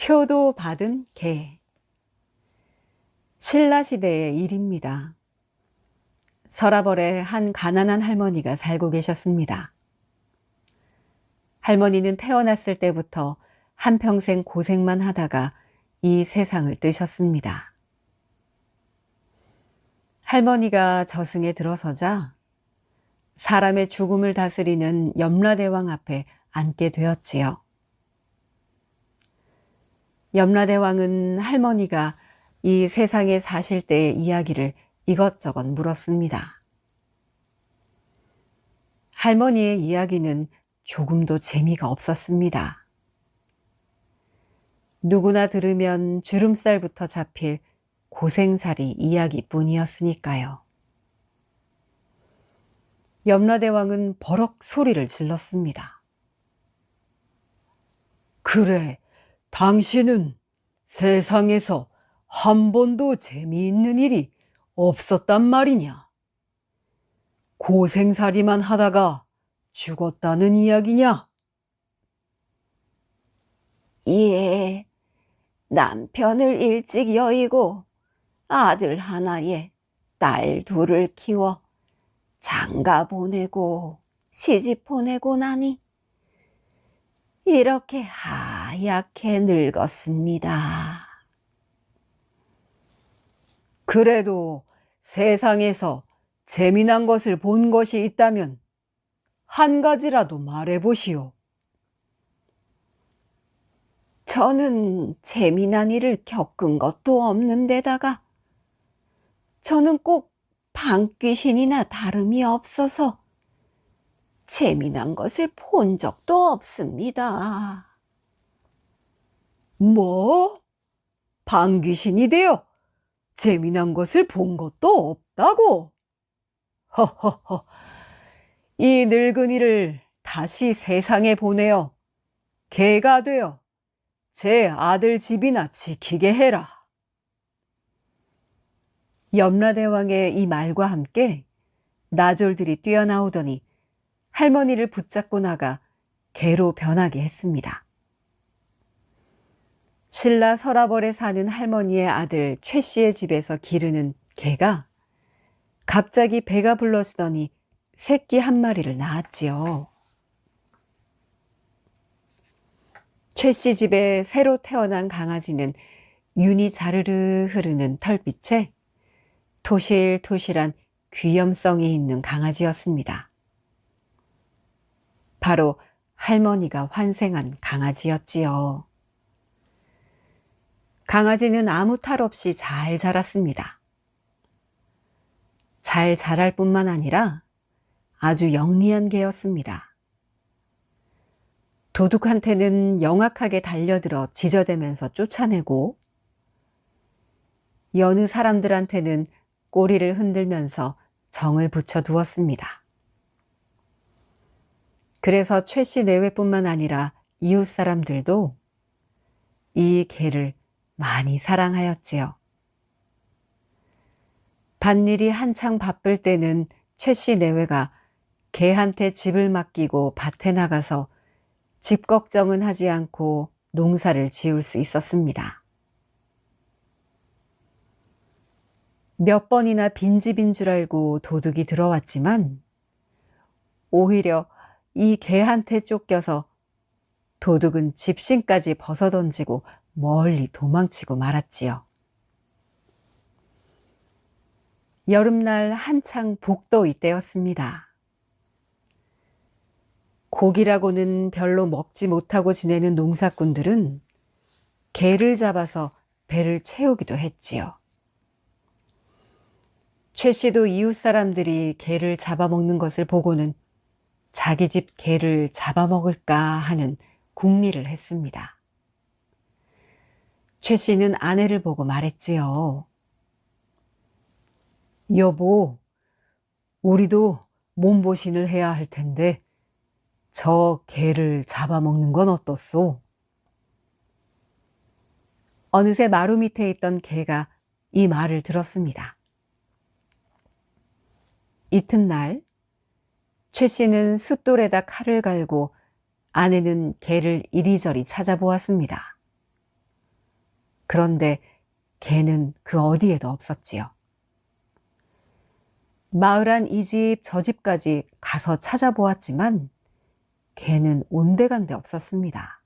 표도 받은 개. 신라시대의 일입니다. 서라벌에 한 가난한 할머니가 살고 계셨습니다. 할머니는 태어났을 때부터 한평생 고생만 하다가 이 세상을 뜨셨습니다. 할머니가 저승에 들어서자 사람의 죽음을 다스리는 염라대왕 앞에 앉게 되었지요. 염라대왕은 할머니가 이 세상에 사실 때의 이야기를 이것저것 물었습니다. 할머니의 이야기는 조금도 재미가 없었습니다. 누구나 들으면 주름살부터 잡힐 고생살이 이야기뿐이었으니까요. 염라대왕은 버럭 소리를 질렀습니다. 그래, 당신은 세상에서 한 번도 재미있는 일이 없었단 말이냐? 고생살이만 하다가 죽었다는 이야기냐? 예, 남편을 일찍 여의고 아들 하나에 딸 둘을 키워 장가 보내고 시집 보내고 나니 이렇게 하얗게 늙었습니다. 그래도 세상에서 재미난 것을 본 것이 있다면 한 가지라도 말해보시오. 저는 재미난 일을 겪은 것도 없는데다가 저는 꼭 방귀신이나 다름이 없어서 재미난 것을 본 적도 없습니다. 뭐? 방귀신이 되어 재미난 것을 본 것도 없다고? 허허허, 이 늙은이를 다시 세상에 보내어 개가 되어 제 아들 집이나 지키게 해라. 염라대왕의 이 말과 함께 나졸들이 뛰어나오더니 할머니를 붙잡고 나가 개로 변하게 했습니다. 신라 서라벌에 사는 할머니의 아들 최 씨의 집에서 기르는 개가 갑자기 배가 불러지더니 새끼 한 마리를 낳았지요. 최 씨 집에 새로 태어난 강아지는 윤이 자르르 흐르는 털빛에 토실토실한 귀염성이 있는 강아지였습니다. 바로 할머니가 환생한 강아지였지요. 강아지는 아무 탈 없이 잘 자랐습니다. 잘 자랄 뿐만 아니라 아주 영리한 개였습니다. 도둑한테는 영악하게 달려들어 지저대면서 쫓아내고 여느 사람들한테는 꼬리를 흔들면서 정을 붙여두었습니다. 그래서 최 씨 내외뿐만 아니라 이웃 사람들도 이 개를 많이 사랑하였지요. 밭일이 한창 바쁠 때는 최 씨 내외가 개한테 집을 맡기고 밭에 나가서 집 걱정은 하지 않고 농사를 지을 수 있었습니다. 몇 번이나 빈집인 줄 알고 도둑이 들어왔지만 오히려 이 개한테 쫓겨서 도둑은 집신까지 벗어던지고 멀리 도망치고 말았지요. 여름날 한창 복더위 때였습니다. 고기라고는 별로 먹지 못하고 지내는 농사꾼들은 개를 잡아서 배를 채우기도 했지요. 최 씨도 이웃 사람들이 개를 잡아먹는 것을 보고는 자기 집 개를 잡아먹을까 하는 궁리를 했습니다. 최 씨는 아내를 보고 말했지요. 여보, 우리도 몸보신을 해야 할 텐데 저 개를 잡아먹는 건 어떻소? 어느새 마루 밑에 있던 개가 이 말을 들었습니다. 이튿날 최 씨는 숫돌에다 칼을 갈고 아내는 개를 이리저리 찾아보았습니다. 그런데 개는 그 어디에도 없었지요. 마을 안 이 집 저 집까지 가서 찾아보았지만 개는 온데간데 없었습니다.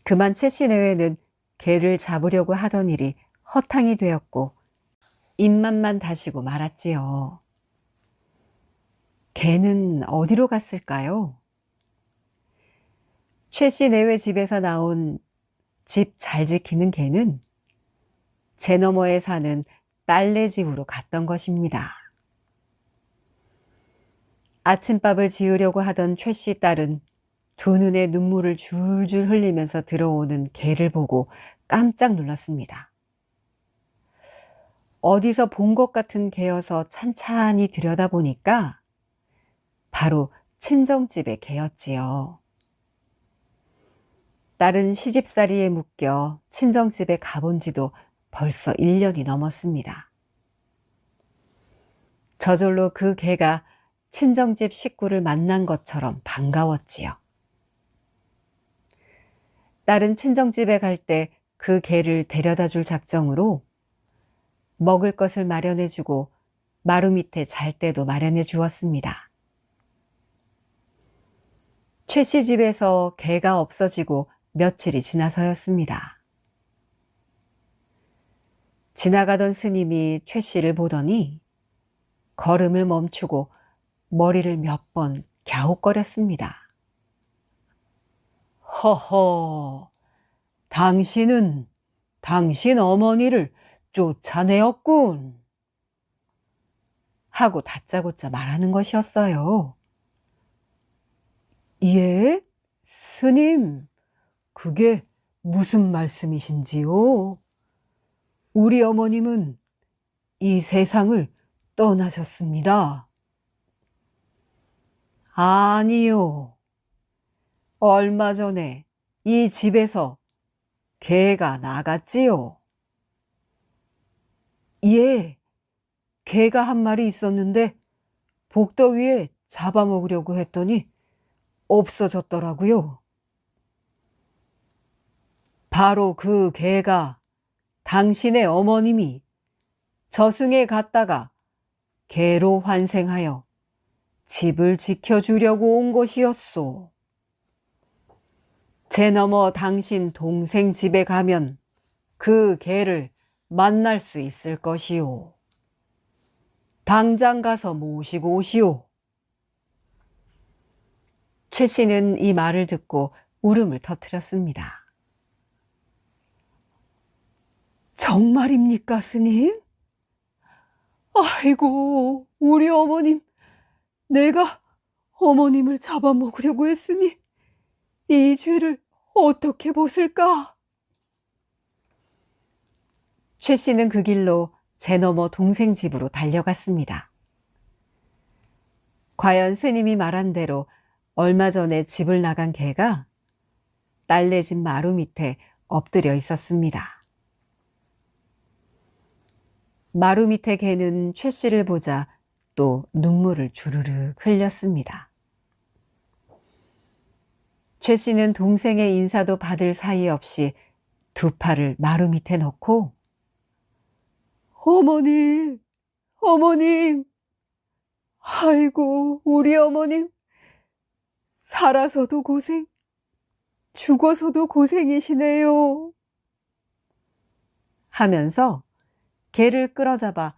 그만 최씨 내외는 개를 잡으려고 하던 일이 허탕이 되었고 입맛만 다시고 말았지요. 개는 어디로 갔을까요? 최씨 내외 집에서 나온 집 잘 지키는 개는 제 너머에 사는 딸네 집으로 갔던 것입니다. 아침밥을 지으려고 하던 최씨 딸은 두 눈에 눈물을 줄줄 흘리면서 들어오는 개를 보고 깜짝 놀랐습니다. 어디서 본 것 같은 개여서 찬찬히 들여다보니까 바로 친정집의 개였지요. 딸은 시집살이에 묶여 친정집에 가본 지도 벌써 1년이 넘었습니다. 저절로 그 개가 친정집 식구를 만난 것처럼 반가웠지요. 딸은 친정집에 갈 때 그 개를 데려다 줄 작정으로 먹을 것을 마련해주고 마루 밑에 잘 때도 마련해 주었습니다. 최씨 집에서 개가 없어지고 며칠이 지나서였습니다. 지나가던 스님이 최씨를 보더니 걸음을 멈추고 머리를 몇 번 갸웃거렸습니다. 허허, 당신은 당신 어머니를 쫓아내었군. 하고 다짜고짜 말하는 것이었어요. 예? 스님, 그게 무슨 말씀이신지요? 우리 어머님은 이 세상을 떠나셨습니다. 아니요. 얼마 전에 이 집에서 개가 나갔지요. 예, 개가 한 마리 있었는데 복도 위에 잡아먹으려고 했더니 없어졌더라고요. 바로 그 개가 당신의 어머님이 저승에 갔다가 개로 환생하여 집을 지켜주려고 온 것이었소. 제 너머 당신 동생 집에 가면 그 개를 만날 수 있을 것이오. 당장 가서 모시고 오시오. 최 씨는 이 말을 듣고 울음을 터뜨렸습니다. 정말입니까, 스님? 아이고, 우리 어머님, 내가 어머님을 잡아먹으려고 했으니 이 죄를 어떻게 벗을까? 최 씨는 그 길로 제 너머 동생 집으로 달려갔습니다. 과연 스님이 말한 대로 얼마 전에 집을 나간 개가 딸네 집 마루 밑에 엎드려 있었습니다. 마루 밑에 개는 최 씨를 보자 또 눈물을 주르륵 흘렸습니다. 최 씨는 동생의 인사도 받을 사이 없이 두 팔을 마루 밑에 넣고 어머님, 어머님, 아이고 우리 어머님 살아서도 고생, 죽어서도 고생이시네요. 하면서 개를 끌어잡아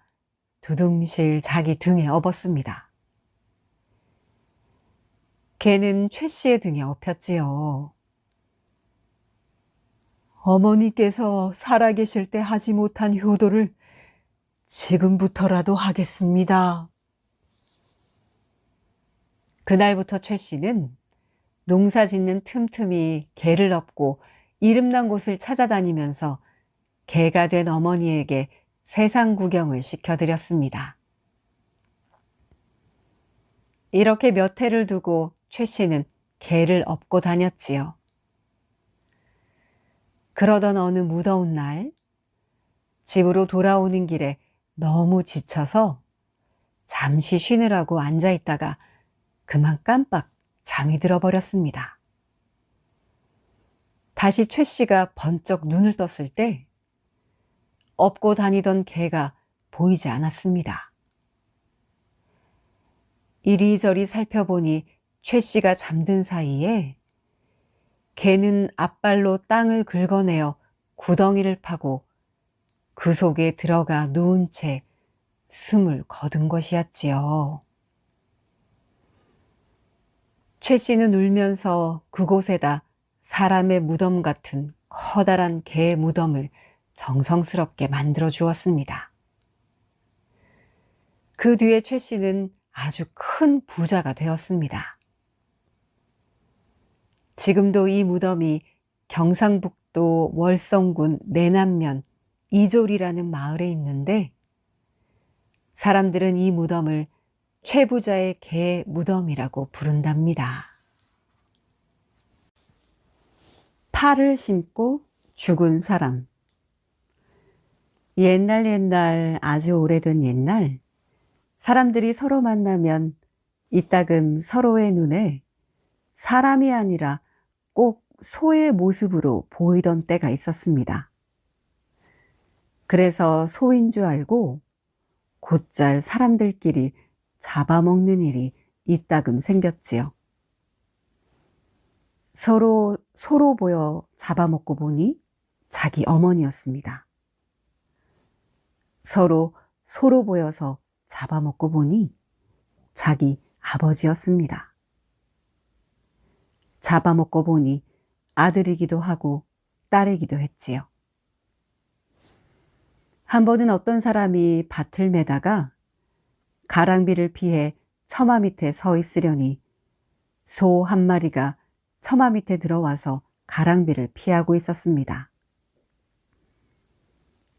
두둥실 자기 등에 업었습니다. 개는 최 씨의 등에 업혔지요. 어머니께서 살아계실 때 하지 못한 효도를 지금부터라도 하겠습니다. 그날부터 최 씨는 농사 짓는 틈틈이 개를 업고 이름난 곳을 찾아다니면서 개가 된 어머니에게 세상 구경을 시켜드렸습니다. 이렇게 몇 해를 두고 최 씨는 개를 업고 다녔지요. 그러던 어느 무더운 날, 집으로 돌아오는 길에 너무 지쳐서 잠시 쉬느라고 앉아있다가 그만 깜빡 잠이 들어버렸습니다. 다시 최 씨가 번쩍 눈을 떴을 때 업고 다니던 개가 보이지 않았습니다. 이리저리 살펴보니 최 씨가 잠든 사이에 개는 앞발로 땅을 긁어내어 구덩이를 파고 그 속에 들어가 누운 채 숨을 거둔 것이었지요. 최 씨는 울면서 그곳에다 사람의 무덤 같은 커다란 개의 무덤을 정성스럽게 만들어 주었습니다. 그 뒤에 최 씨는 아주 큰 부자가 되었습니다. 지금도 이 무덤이 경상북도 월성군 내남면 이졸이라는 마을에 있는데 사람들은 이 무덤을 최 부자의 개 무덤이라고 부른답니다. 팔을 심고 죽은 사람. 옛날 아주 오래된 옛날 사람들이 서로 만나면 이따금 서로의 눈에 사람이 아니라 꼭 소의 모습으로 보이던 때가 있었습니다. 그래서 소인 줄 알고 곧잘 사람들끼리 잡아먹는 일이 이따금 생겼지요. 서로 소로 보여 잡아먹고 보니 자기 어머니였습니다. 서로 소로 보여서 잡아먹고 보니 자기 아버지였습니다. 잡아먹고 보니 아들이기도 하고 딸이기도 했지요. 한 번은 어떤 사람이 밭을 매다가 가랑비를 피해 처마 밑에 서 있으려니 소 한 마리가 처마 밑에 들어와서 가랑비를 피하고 있었습니다.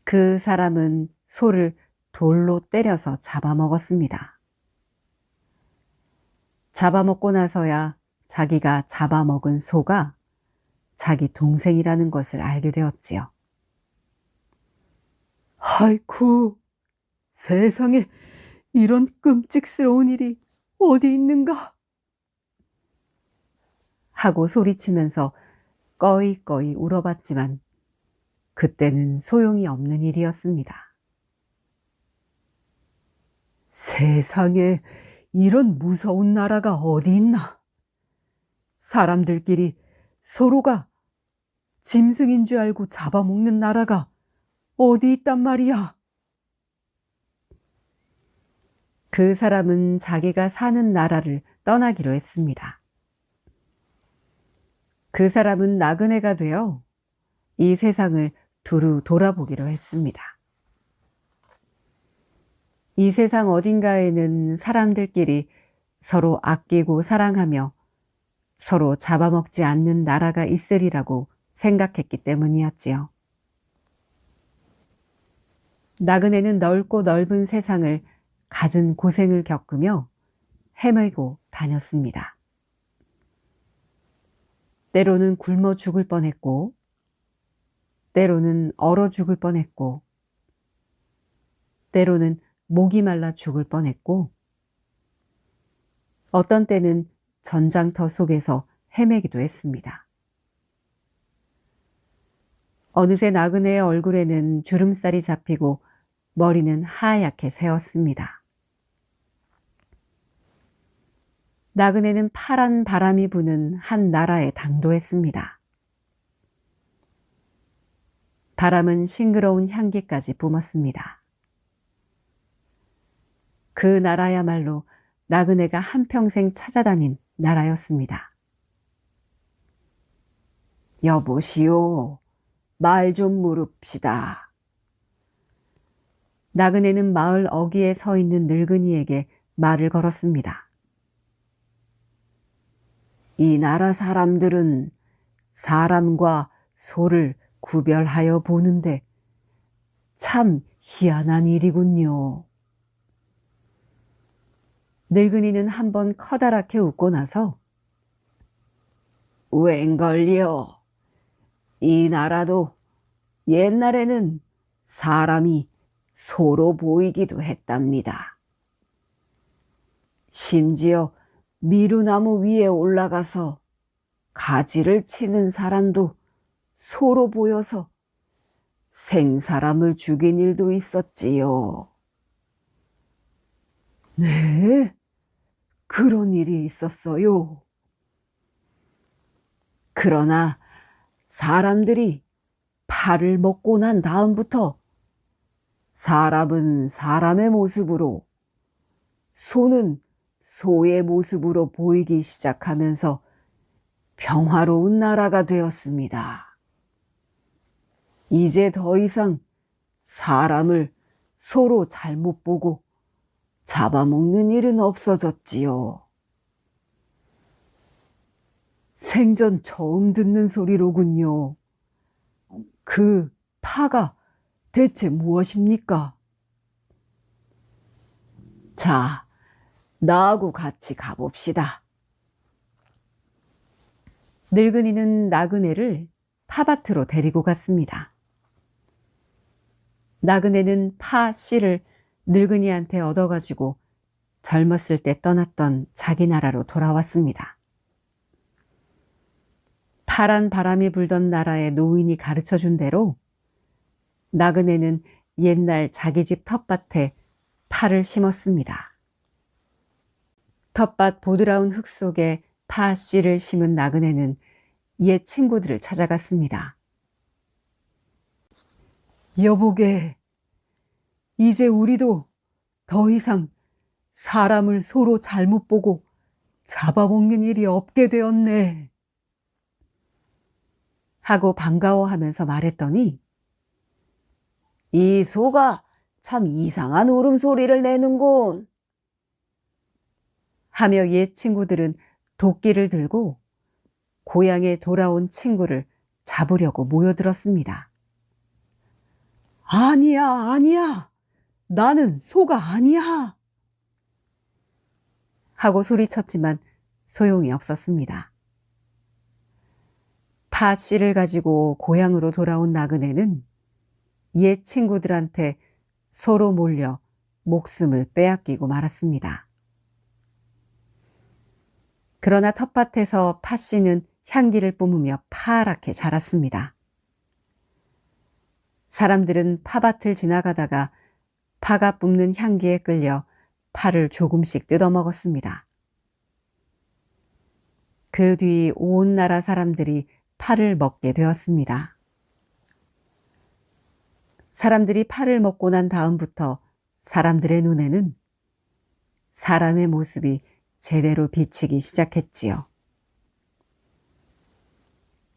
그 사람은 소를 돌로 때려서 잡아먹었습니다. 잡아먹고 나서야 자기가 잡아먹은 소가 자기 동생이라는 것을 알게 되었지요. 아이쿠, 세상에 이런 끔찍스러운 일이 어디 있는가? 하고 소리치면서 꺼이꺼이 울어봤지만 그때는 소용이 없는 일이었습니다. 세상에 이런 무서운 나라가 어디 있나? 사람들끼리 서로가 짐승인 줄 알고 잡아먹는 나라가 어디 있단 말이야? 그 사람은 자기가 사는 나라를 떠나기로 했습니다. 그 사람은 나그네가 되어 이 세상을 두루 돌아보기로 했습니다. 이 세상 어딘가에는 사람들끼리 서로 아끼고 사랑하며 서로 잡아먹지 않는 나라가 있으리라고 생각했기 때문이었지요. 나그네는 넓고 넓은 세상을 갖은 고생을 겪으며 헤매고 다녔습니다. 때로는 굶어 죽을 뻔했고, 때로는 얼어 죽을 뻔했고, 때로는 목이 말라 죽을 뻔했고, 어떤 때는 전장터 속에서 헤매기도 했습니다. 어느새 나그네의 얼굴에는 주름살이 잡히고 머리는 하얗게 새었습니다. 나그네는 파란 바람이 부는 한 나라에 당도했습니다. 바람은 싱그러운 향기까지 뿜었습니다. 그 나라야말로 나그네가 한평생 찾아다닌 나라였습니다. 여보시오, 말 좀 물읍시다. 나그네는 마을 어귀에 서 있는 늙은이에게 말을 걸었습니다. 이 나라 사람들은 사람과 소를 구별하여 보는데 참 희한한 일이군요. 늙은이는 한번 커다랗게 웃고 나서 웬걸요? 이 나라도 옛날에는 사람이 소로 보이기도 했답니다. 심지어 미루나무 위에 올라가서 가지를 치는 사람도 소로 보여서 생사람을 죽인 일도 있었지요. 네, 그런 일이 있었어요. 그러나 사람들이 팔을 먹고 난 다음부터 사람은 사람의 모습으로, 소는 소의 모습으로 보이기 시작하면서 평화로운 나라가 되었습니다. 이제 더 이상 사람을 소로 잘못 보고 잡아먹는 일은 없어졌지요. 생전 처음 듣는 소리로군요. 그 파가 대체 무엇입니까? 자, 나하고 같이 가봅시다. 늙은이는 나그네를 파밭으로 데리고 갔습니다. 나그네는 파 씨를 늙은이한테 얻어가지고 젊었을 때 떠났던 자기 나라로 돌아왔습니다. 파란 바람이 불던 나라의 노인이 가르쳐준 대로 나그네는 옛날 자기 집 텃밭에 파를 심었습니다. 텃밭 보드라운 흙 속에 파 씨를 심은 나그네는 옛 친구들을 찾아갔습니다. 여보게, 이제 우리도 더 이상 사람을 서로 잘못 보고 잡아먹는 일이 없게 되었네. 하고 반가워하면서 말했더니 이 소가 참 이상한 울음소리를 내는군. 하며 옛 친구들은 도끼를 들고 고향에 돌아온 친구를 잡으려고 모여들었습니다. 아니야, 아니야. 나는 소가 아니야. 하고 소리쳤지만 소용이 없었습니다. 파 씨를 가지고 고향으로 돌아온 나그네는 옛 친구들한테 소로 몰려 목숨을 빼앗기고 말았습니다. 그러나 텃밭에서 파 씨는 향기를 뿜으며 파랗게 자랐습니다. 사람들은 파밭을 지나가다가 파가 뿜는 향기에 끌려 파를 조금씩 뜯어먹었습니다. 그 뒤 온 나라 사람들이 파를 먹게 되었습니다. 사람들이 파를 먹고 난 다음부터 사람들의 눈에는 사람의 모습이 제대로 비치기 시작했지요.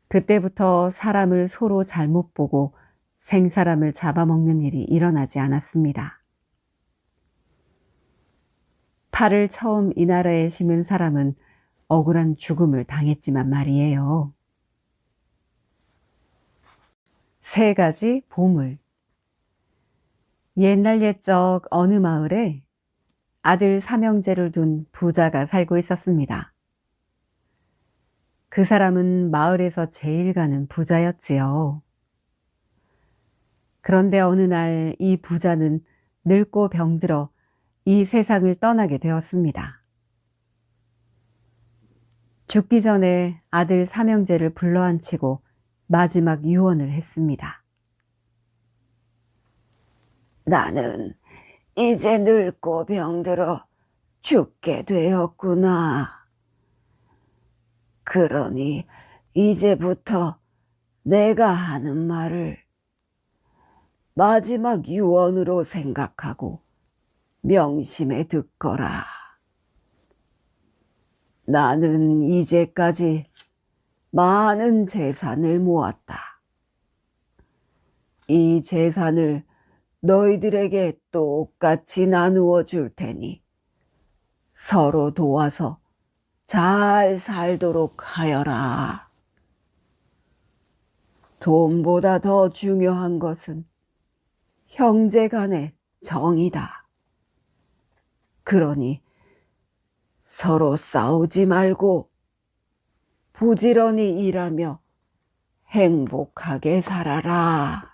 그때부터 사람을 소로 잘못 보고 생사람을 잡아먹는 일이 일어나지 않았습니다. 파를 처음 이 나라에 심은 사람은 억울한 죽음을 당했지만 말이에요. 3가지 보물. 옛날 옛적 어느 마을에 아들 3형제를 둔 부자가 살고 있었습니다. 그 사람은 마을에서 제일 가는 부자였지요. 그런데 어느 날 이 부자는 늙고 병들어 이 세상을 떠나게 되었습니다. 죽기 전에 아들 3형제를 불러앉히고 마지막 유언을 했습니다. 나는 이제 늙고 병들어 죽게 되었구나. 그러니 이제부터 내가 하는 말을 마지막 유언으로 생각하고 명심해 듣거라. 나는 이제까지 많은 재산을 모았다. 이 재산을 너희들에게 똑같이 나누어 줄 테니 서로 도와서 잘 살도록 하여라. 돈보다 더 중요한 것은 형제 간의 정이다. 그러니 서로 싸우지 말고 부지런히 일하며 행복하게 살아라.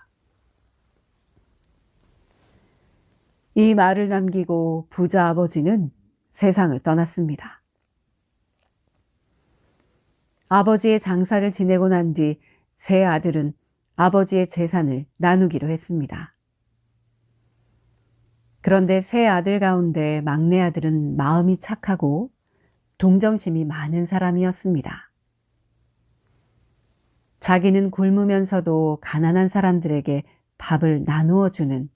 이 말을 남기고 부자 아버지는 세상을 떠났습니다. 아버지의 장사를 지내고 난 뒤 세 아들은 아버지의 재산을 나누기로 했습니다. 그런데 세 아들 가운데 막내 아들은 마음이 착하고 동정심이 많은 사람이었습니다. 자기는 굶으면서도 가난한 사람들에게 밥을 나누어 주는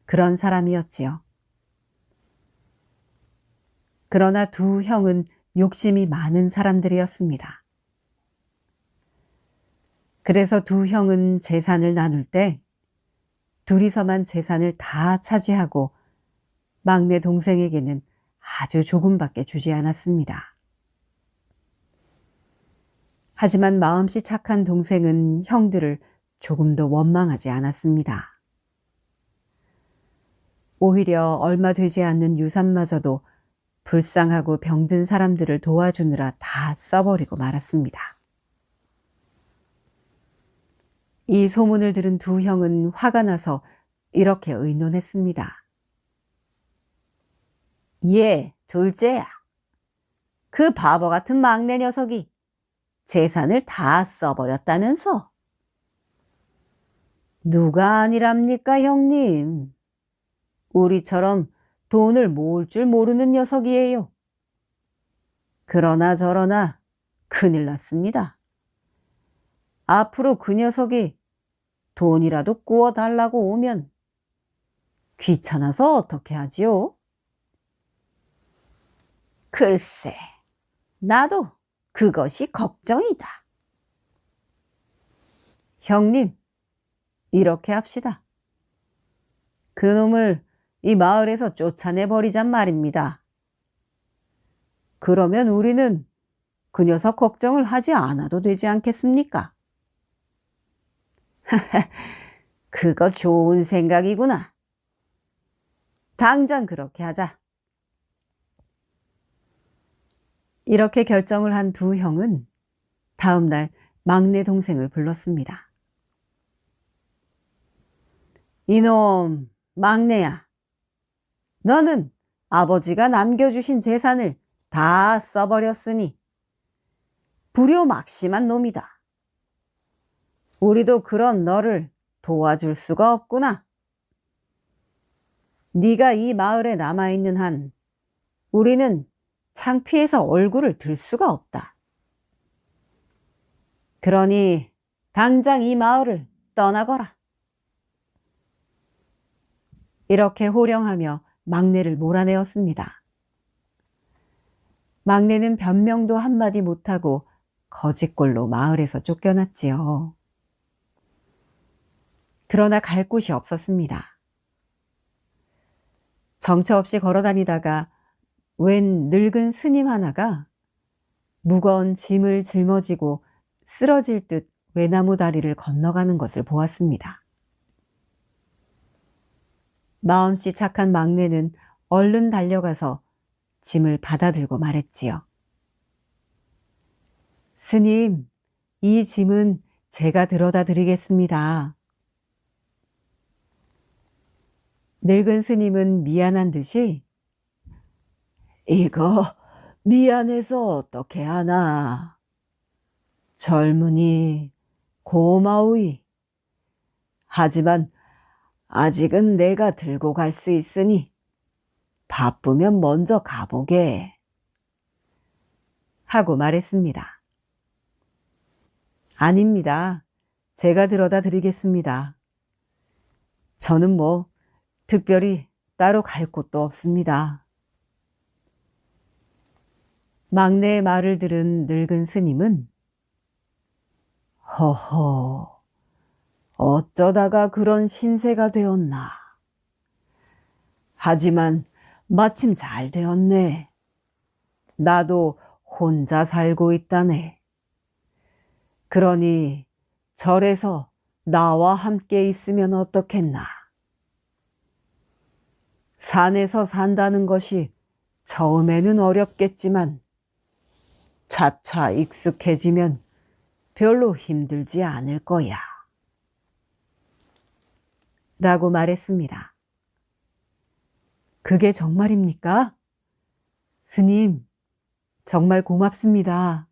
그런 사람이었지요. 그러나 두 형은 욕심이 많은 사람들이었습니다. 그래서 두 형은 재산을 나눌 때 둘이서만 재산을 다 차지하고 막내 동생에게는 아주 조금밖에 주지 않았습니다. 하지만 마음씨 착한 동생은 형들을 조금도 원망하지 않았습니다. 오히려 얼마 되지 않는 유산마저도 불쌍하고 병든 사람들을 도와주느라 다 써버리고 말았습니다. 이 소문을 들은 두 형은 화가 나서 이렇게 의논했습니다. 예, 둘째야. 그 바보 같은 막내 녀석이 재산을 다 써버렸다면서? 누가 아니랍니까, 형님? 우리처럼 돈을 모을 줄 모르는 녀석이에요. 그러나 저러나 큰일 났습니다. 앞으로 그 녀석이 돈이라도 구워달라고 오면 귀찮아서 어떻게 하지요? 글쎄, 나도 그것이 걱정이다. 형님, 이렇게 합시다. 그놈을 이 마을에서 쫓아내버리잔 말입니다. 그러면 우리는 그 녀석 걱정을 하지 않아도 되지 않겠습니까? 그거 좋은 생각이구나. 당장 그렇게 하자. 이렇게 결정을 한 두 형은 다음 날 막내 동생을 불렀습니다. 이놈, 막내야. 너는 아버지가 남겨주신 재산을 다 써버렸으니 불효막심한 놈이다. 우리도 그런 너를 도와줄 수가 없구나. 네가 이 마을에 남아있는 한 우리는 창피해서 얼굴을 들 수가 없다. 그러니 당장 이 마을을 떠나거라. 이렇게 호령하며 막내를 몰아내었습니다. 막내는 변명도 한마디 못하고 거짓골로 마을에서 쫓겨났지요. 그러나 갈 곳이 없었습니다. 정처 없이 걸어다니다가 웬 늙은 스님 하나가 무거운 짐을 짊어지고 쓰러질 듯 외나무 다리를 건너가는 것을 보았습니다. 마음씨 착한 막내는 얼른 달려가서 짐을 받아들고 말했지요. 스님, 이 짐은 제가 들어다 드리겠습니다. 늙은 스님은 미안한 듯이 이거 미안해서 어떻게 하나. 젊으니 고마우이. 하지만 아직은 내가 들고 갈 수 있으니 바쁘면 먼저 가보게. 하고 말했습니다. 아닙니다. 제가 들어다 드리겠습니다. 저는 특별히 따로 갈 곳도 없습니다. 막내의 말을 들은 늙은 스님은 허허, 어쩌다가 그런 신세가 되었나. 하지만 마침 잘 되었네. 나도 혼자 살고 있다네. 그러니 절에서 나와 함께 있으면 어떻겠나. 산에서 산다는 것이 처음에는 어렵겠지만 차차 익숙해지면 별로 힘들지 않을 거야. 라고 말했습니다. 그게 정말입니까? 스님, 정말 고맙습니다.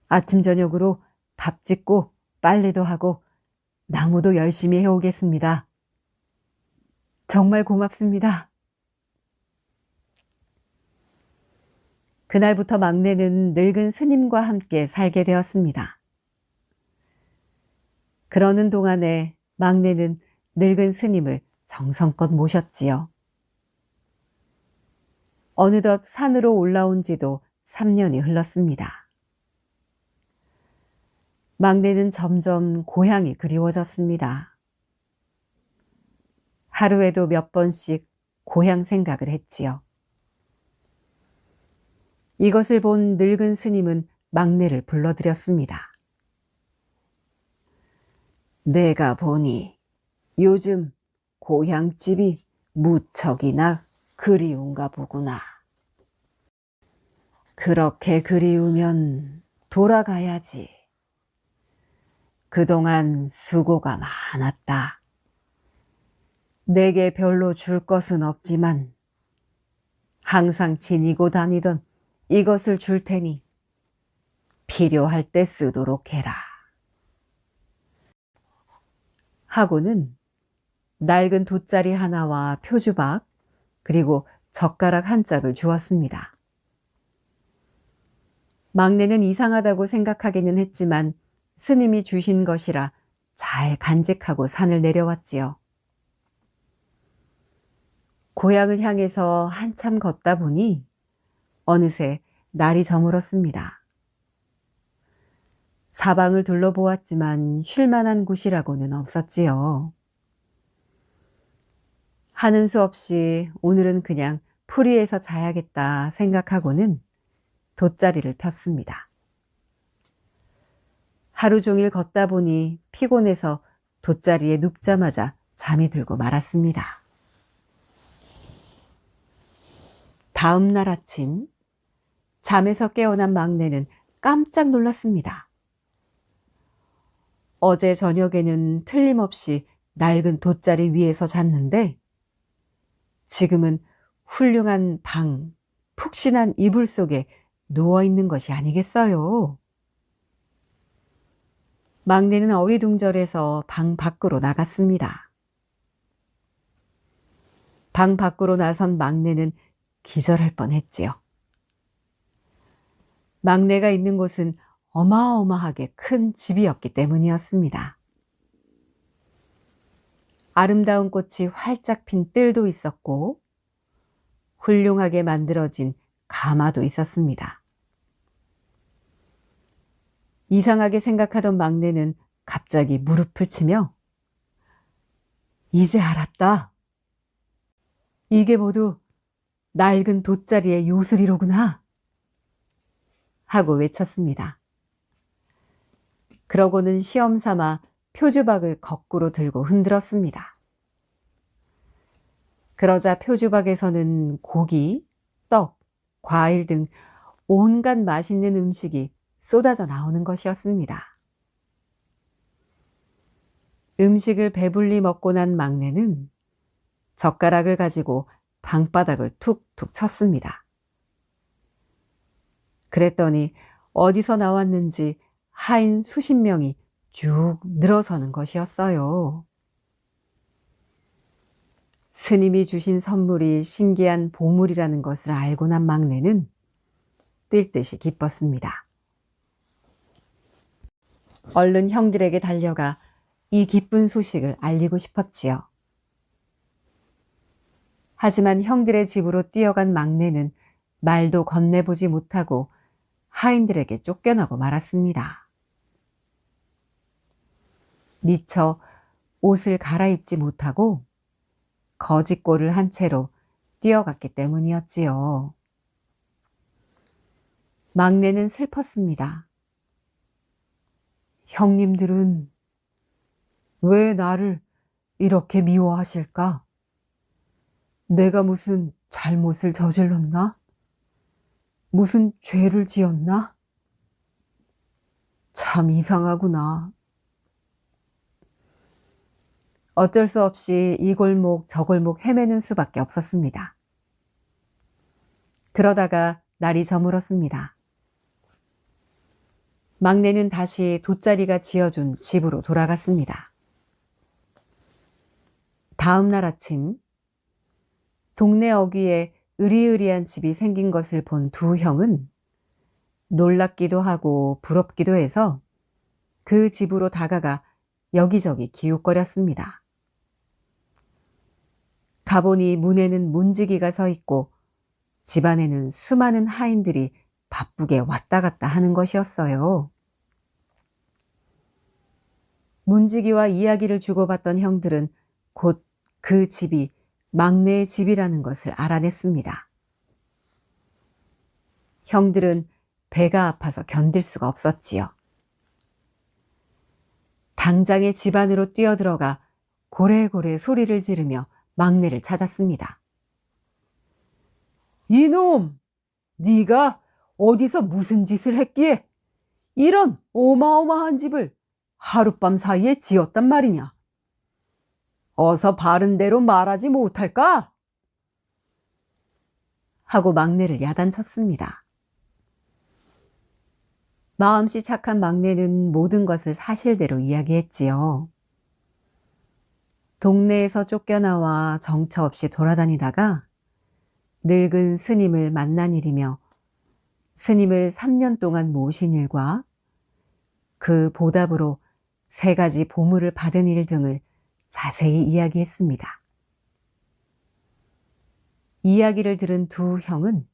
아침 저녁으로 밥 짓고 빨래도 하고 나무도 열심히 해오겠습니다. 정말 고맙습니다. 그날부터 막내는 늙은 스님과 함께 살게 되었습니다. 그러는 동안에 막내는 늙은 스님을 정성껏 모셨지요. 어느덧 산으로 올라온 지도 3년이 흘렀습니다. 막내는 점점 고향이 그리워졌습니다. 하루에도 몇 번씩 고향 생각을 했지요. 이것을 본 늙은 스님은 막내를 불러들였습니다. 내가 보니 요즘 고향집이 무척이나 그리운가 보구나. 그렇게 그리우면 돌아가야지. 그동안 수고가 많았다. 내게 별로 줄 것은 없지만 항상 지니고 다니던 이것을 줄 테니 필요할 때 쓰도록 해라. 하고는 낡은 돗자리 하나와 표주박 그리고 젓가락 한 짝을 주었습니다. 막내는 이상하다고 생각하기는 했지만 스님이 주신 것이라 잘 간직하고 산을 내려왔지요. 고향을 향해서 한참 걷다 보니 어느새 날이 저물었습니다. 사방을 둘러보았지만 쉴만한 곳이라고는 없었지요. 하는 수 없이 오늘은 그냥 풀이에서 자야겠다 생각하고는 돗자리를 폈습니다. 하루 종일 걷다 보니 피곤해서 돗자리에 눕자마자 잠이 들고 말았습니다. 다음 날 아침 잠에서 깨어난 막내는 깜짝 놀랐습니다. 어제 저녁에는 틀림없이 낡은 돗자리 위에서 잤는데 지금은 훌륭한 방, 푹신한 이불 속에 누워있는 것이 아니겠어요. 막내는 어리둥절해서 방 밖으로 나갔습니다. 방 밖으로 나선 막내는 기절할 뻔했지요. 막내가 있는 곳은 어마어마하게 큰 집이었기 때문이었습니다. 아름다운 꽃이 활짝 핀 뜰도 있었고 훌륭하게 만들어진 가마도 있었습니다. 이상하게 생각하던 막내는 갑자기 무릎을 치며 이제 알았다. 이게 모두 낡은 돗자리의 요술이로구나. 하고 외쳤습니다. 그러고는 시험 삼아 표주박을 거꾸로 들고 흔들었습니다. 그러자 표주박에서는 고기, 떡, 과일 등 온갖 맛있는 음식이 쏟아져 나오는 것이었습니다. 음식을 배불리 먹고 난 막내는 젓가락을 가지고 방바닥을 툭툭 쳤습니다. 그랬더니 어디서 나왔는지 하인 수십 명이 쭉 늘어서는 것이었어요. 스님이 주신 선물이 신기한 보물이라는 것을 알고 난 막내는 뛸 듯이 기뻤습니다. 얼른 형들에게 달려가 이 기쁜 소식을 알리고 싶었지요. 하지만 형들의 집으로 뛰어간 막내는 말도 건네보지 못하고 하인들에게 쫓겨나고 말았습니다. 미처 옷을 갈아입지 못하고 거짓골을 한 채로 뛰어갔기 때문이었지요. 막내는 슬펐습니다. 형님들은 왜 나를 이렇게 미워하실까? 내가 무슨 잘못을 저질렀나? 무슨 죄를 지었나? 참 이상하구나. 어쩔 수 없이 이 골목 저 골목 헤매는 수밖에 없었습니다. 그러다가 날이 저물었습니다. 막내는 다시 돗자리가 지어준 집으로 돌아갔습니다. 다음 날 아침, 동네 어귀에 으리으리한 집이 생긴 것을 본 두 형은 놀랍기도 하고 부럽기도 해서 그 집으로 다가가 여기저기 기웃거렸습니다. 가보니 문에는 문지기가 서 있고 집안에는 수많은 하인들이 바쁘게 왔다 갔다 하는 것이었어요. 문지기와 이야기를 주고받던 형들은 곧 그 집이 막내의 집이라는 것을 알아냈습니다. 형들은 배가 아파서 견딜 수가 없었지요. 당장에 집 안으로 뛰어들어가 고래고래 소리를 지르며 막내를 찾았습니다. 이놈! 네가 어디서 무슨 짓을 했기에 이런 어마어마한 집을 하룻밤 사이에 지었단 말이냐? 어서 바른 대로 말하지 못할까? 하고 막내를 야단쳤습니다. 마음씨 착한 막내는 모든 것을 사실대로 이야기했지요. 동네에서 쫓겨나와 정처 없이 돌아다니다가 늙은 스님을 만난 일이며 스님을 3년 동안 모신 일과 그 보답으로 3가지 보물을 받은 일 등을 자세히 이야기했습니다. 이야기를 들은 두 형은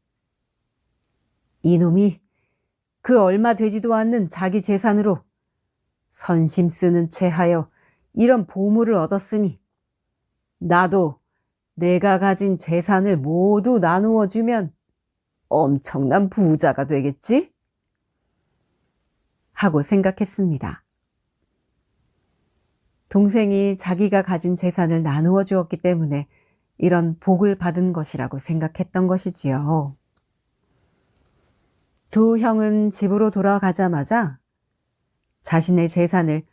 이놈이 그 얼마 되지도 않는 자기 재산으로 선심 쓰는 채 하여 이런 보물을 얻었으니 나도 내가 가진 재산을 모두 나누어 주면 엄청난 부자가 되겠지? 하고 생각했습니다. 동생이 자기가 가진 재산을 나누어 주었기 때문에 이런 복을 받은 것이라고 생각했던 것이지요. 두 형은 집으로 돌아가자마자 자신의 재산을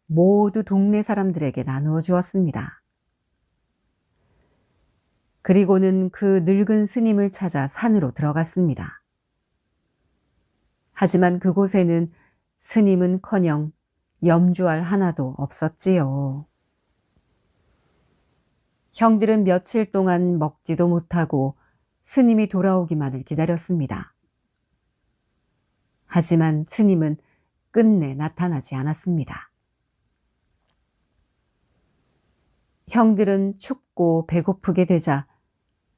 모두 동네 사람들에게 나누어 주었습니다. 그리고는 그 늙은 스님을 찾아 산으로 들어갔습니다. 하지만 그곳에는 스님은커녕 염주알 하나도 없었지요. 형들은 며칠 동안 먹지도 못하고 스님이 돌아오기만을 기다렸습니다. 하지만 스님은 끝내 나타나지 않았습니다. 형들은 춥고 배고프게 되자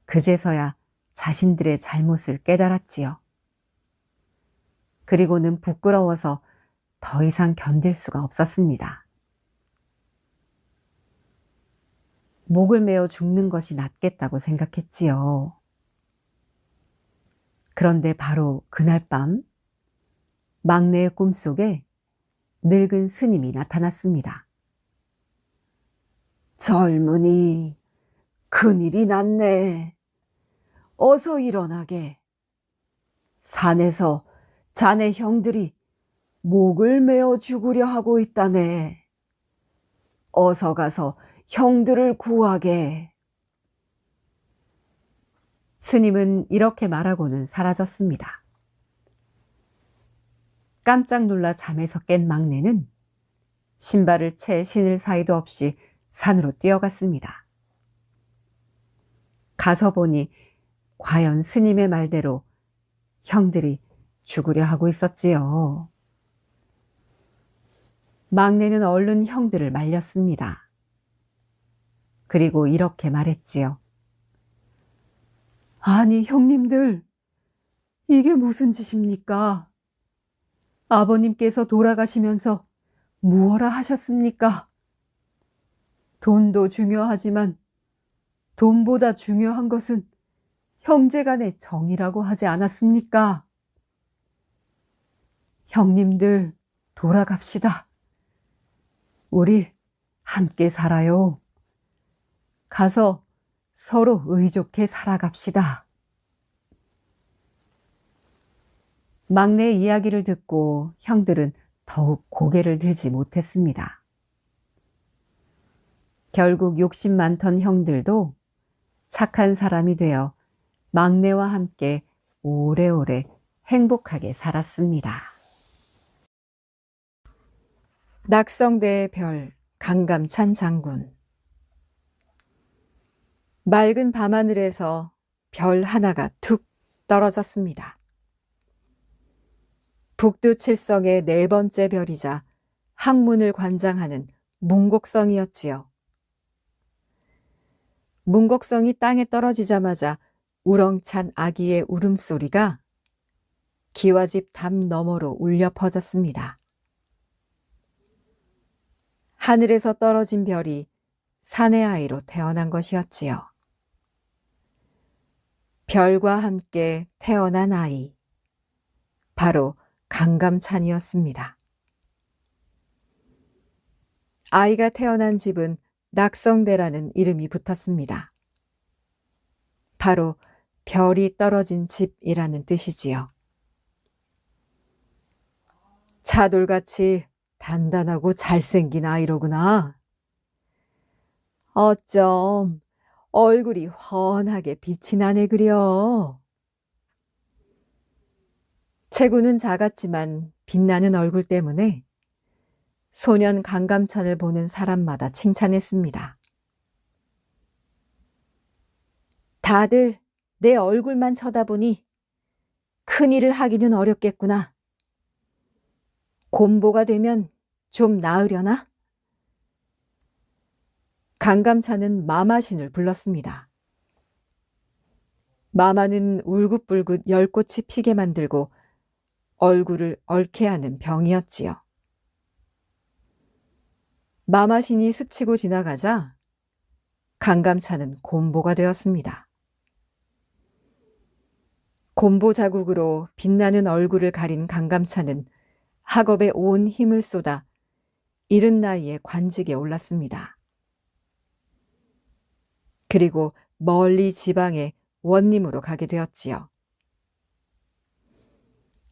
그제서야 자신들의 잘못을 깨달았지요. 그리고는 부끄러워서 더 이상 견딜 수가 없었습니다. 목을 메어 죽는 것이 낫겠다고 생각했지요. 그런데 바로 그날 밤 막내의 꿈속에 늙은 스님이 나타났습니다. 젊은이, 큰일이 났네. 어서 일어나게. 산에서 자네 형들이 목을 메어 죽으려 하고 있다네. 어서 가서 형들을 구하게. 스님은 이렇게 말하고는 사라졌습니다. 깜짝 놀라 잠에서 깬 막내는 신발을 채 신을 사이도 없이 산으로 뛰어갔습니다. 가서 보니 과연 스님의 말대로 형들이 죽으려 하고 있었지요. 막내는 얼른 형들을 말렸습니다. 그리고 이렇게 말했지요. 아니 형님들, 이게 무슨 짓입니까? 아버님께서 돌아가시면서 무엇라 하셨습니까? 돈도 중요하지만 돈보다 중요한 것은 형제간의 정이라고 하지 않았습니까? 형님들, 돌아갑시다. 우리 함께 살아요. 가서 서로 의좋게 살아갑시다. 막내의 이야기를 듣고 형들은 더욱 고개를 들지 못했습니다. 결국 욕심 많던 형들도 착한 사람이 되어 막내와 함께 오래오래 행복하게 살았습니다. 낙성대의 별, 강감찬 장군. 맑은 밤하늘에서 별 하나가 툭 떨어졌습니다. 북두칠성의 네 번째 별이자 학문을 관장하는 문곡성이었지요. 문곡성이 땅에 떨어지자마자 우렁찬 아기의 울음소리가 기와집 담 너머로 울려 퍼졌습니다. 하늘에서 떨어진 별이 사내 아이로 태어난 것이었지요. 별과 함께 태어난 아이, 바로 강감찬이었습니다. 아이가 태어난 집은 낙성대라는 이름이 붙었습니다. 바로 별이 떨어진 집이라는 뜻이지요. 차돌같이 단단하고 잘생긴 아이로구나. 어쩜 얼굴이 훤하게 빛이 나네 그려. 체구는 작았지만 빛나는 얼굴 때문에 소년 강감찬을 보는 사람마다 칭찬했습니다. 다들 내 얼굴만 쳐다보니 큰일을 하기는 어렵겠구나. 곰보가 되면 좀 나으려나? 강감찬은 마마신을 불렀습니다. 마마는 울긋불긋 열꽃이 피게 만들고 얼굴을 얽게 하는 병이었지요. 마마신이 스치고 지나가자 강감찬은 곰보가 되었습니다. 곰보 자국으로 빛나는 얼굴을 가린 강감찬은 학업에 온 힘을 쏟아 이른 나이에 관직에 올랐습니다. 그리고 멀리 지방에 원림으로 가게 되었지요.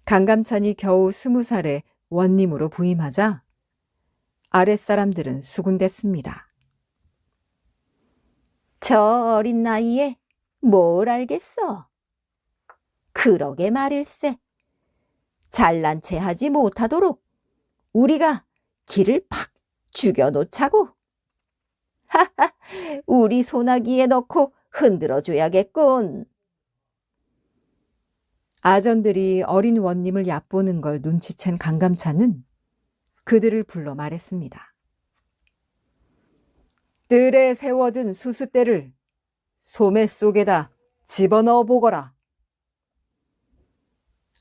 강감찬이 겨우 20살에 원림으로 부임하자 아랫사람들은 수군댔습니다. 저 어린 나이에 뭘 알겠어? 그러게 말일세. 잘난 체 하지 못하도록 우리가 길을 팍 죽여놓자고. 하하, 우리 소나기에 넣고 흔들어줘야겠군. 아전들이 어린 원님을 얕보는 걸 눈치챈 강감찬은 그들을 불러 말했습니다. 뜰에 세워둔 수수대를 소매 속에다 집어넣어 보거라.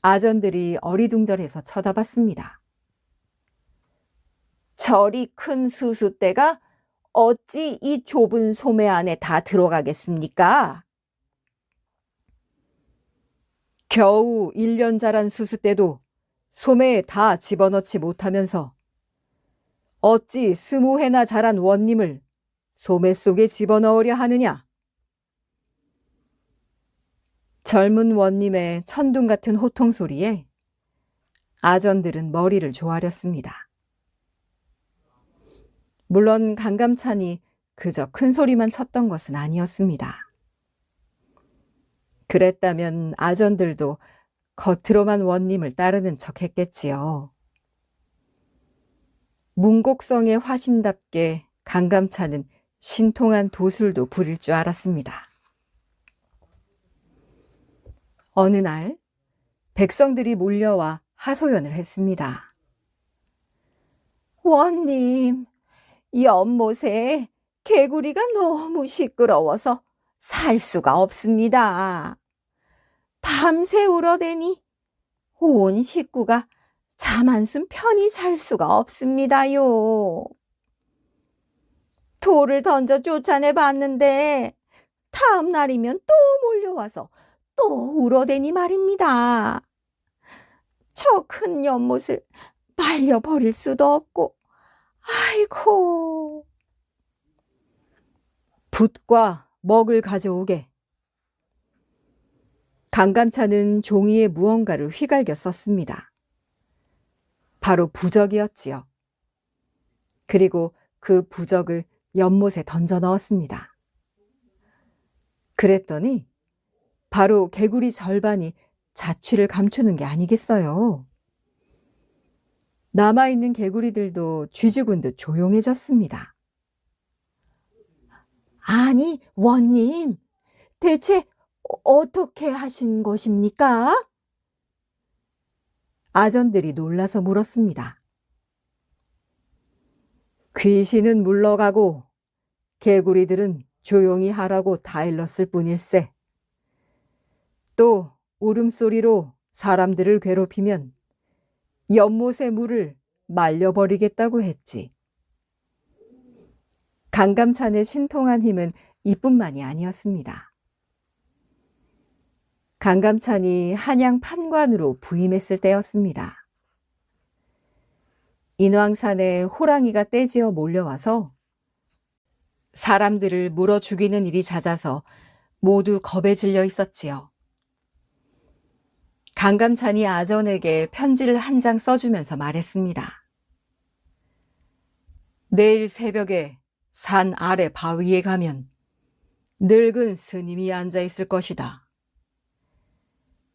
아전들이 어리둥절해서 쳐다봤습니다. 저리 큰 수수대가 어찌 이 좁은 소매 안에 다 들어가겠습니까? 겨우 1년 자란 수수대도 소매에 다 집어넣지 못하면서 어찌 20해나 자란 원님을 소매 속에 집어넣으려 하느냐? 젊은 원님의 천둥 같은 호통 소리에 아전들은 머리를 조아렸습니다. 물론 강감찬이 그저 큰 소리만 쳤던 것은 아니었습니다. 그랬다면 아전들도 겉으로만 원님을 따르는 척 했겠지요. 문곡성의 화신답게 강감찬은 신통한 도술도 부릴 줄 알았습니다. 어느 날 백성들이 몰려와 하소연을 했습니다. 원님, 연못에 개구리가 너무 시끄러워서 살 수가 없습니다. 밤새 울어대니 온 식구가 잠 한숨 편히 잘 수가 없습니다요. 돌을 던져 쫓아내 봤는데 다음 날이면 또 몰려와서 또 울어대니 말입니다. 저 큰 연못을 말려버릴 수도 없고, 아이고. 붓과 먹을 가져오게. 강감찬은 종이에 무언가를 휘갈겨 썼습니다. 바로 부적이었지요. 그리고 그 부적을 연못에 던져 넣었습니다. 그랬더니 바로 개구리 절반이 자취를 감추는 게 아니겠어요. 남아있는 개구리들도 쥐죽은 듯 조용해졌습니다. 아니, 원님, 대체 어떻게 하신 것입니까? 아전들이 놀라서 물었습니다. 귀신은 물러가고 개구리들은 조용히 하라고 다일렀을 뿐일세. 또 울음소리로 사람들을 괴롭히면 연못의 물을 말려버리겠다고 했지. 강감찬의 신통한 힘은 이뿐만이 아니었습니다. 강감찬이 한양 판관으로 부임했을 때였습니다. 인왕산에 호랑이가 떼지어 몰려와서 사람들을 물어 죽이는 일이 잦아서 모두 겁에 질려 있었지요. 강감찬이 아전에게 편지를 한 장 써주면서 말했습니다. 내일 새벽에 산 아래 바위에 가면 늙은 스님이 앉아 있을 것이다.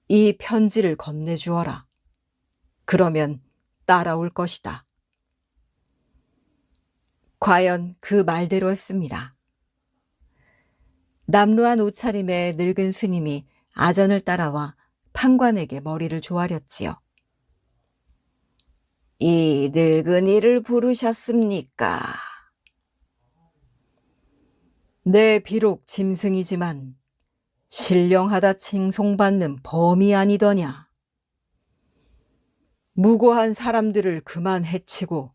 이 편지를 건네주어라. 그러면 따라올 것이다. 과연 그 말대로 했습니다. 남루한 옷차림의 늙은 스님이 아전을 따라와 판관에게 머리를 조아렸지요. 이 늙은이를 부르셨습니까? 내 비록 짐승이지만 신령하다 칭송받는 범이 아니더냐. 무고한 사람들을 그만 해치고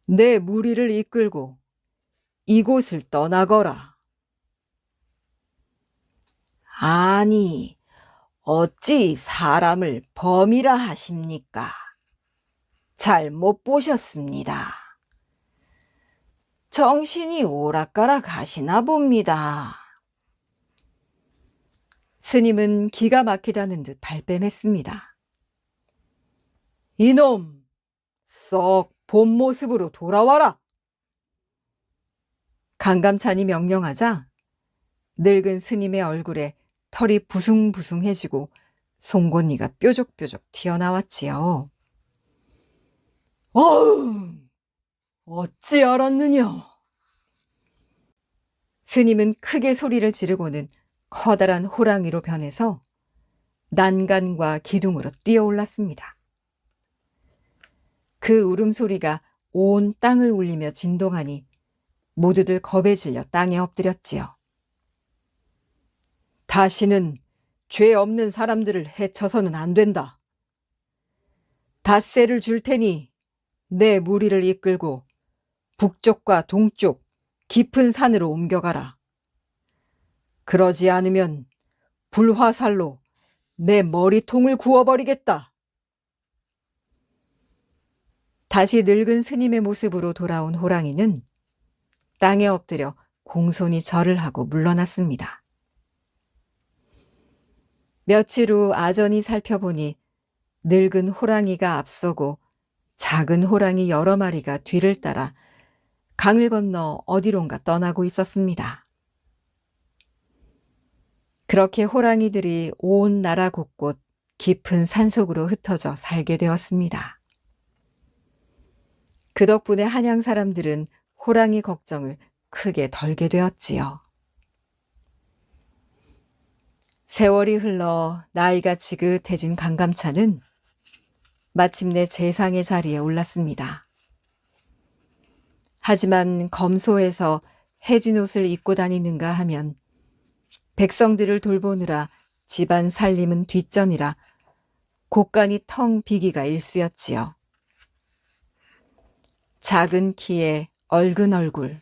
내 무리를 이끌고 이곳을 떠나거라. 아니, 어찌 사람을 범이라 하십니까? 잘못 보셨습니다. 정신이 오락가락 하시나 봅니다. 스님은 기가 막히다는 듯 발뺌했습니다. 이놈, 썩 본 모습으로 돌아와라. 강감찬이 명령하자 늙은 스님의 얼굴에 털이 부숭부숭해지고 송곳니가 뾰족뾰족 튀어나왔지요. 어우, 어찌 알았느냐. 스님은 크게 소리를 지르고는 커다란 호랑이로 변해서 난간과 기둥으로 뛰어올랐습니다. 그 울음소리가 온 땅을 울리며 진동하니 모두들 겁에 질려 땅에 엎드렸지요. 다시는 죄 없는 사람들을 해쳐서는 안 된다. 닷새를 줄 테니 내 무리를 이끌고 북쪽과 동쪽 깊은 산으로 옮겨가라. 그러지 않으면 불화살로 내 머리통을 구워버리겠다. 다시 늙은 스님의 모습으로 돌아온 호랑이는 땅에 엎드려 공손히 절을 하고 물러났습니다. 며칠 후 아전이 살펴보니 늙은 호랑이가 앞서고 작은 호랑이 여러 마리가 뒤를 따라 강을 건너 어디론가 떠나고 있었습니다. 그렇게 호랑이들이 온 나라 곳곳 깊은 산속으로 흩어져 살게 되었습니다. 그 덕분에 한양 사람들은 호랑이 걱정을 크게 덜게 되었지요. 세월이 흘러 나이가 지긋해진 강감찬은 마침내 재상의 자리에 올랐습니다. 하지만 검소해서 해진 옷을 입고 다니는가 하면 백성들을 돌보느라 집안 살림은 뒷전이라 곳간이 텅 비기가 일쑤였지요. 작은 키에 얼근 얼굴,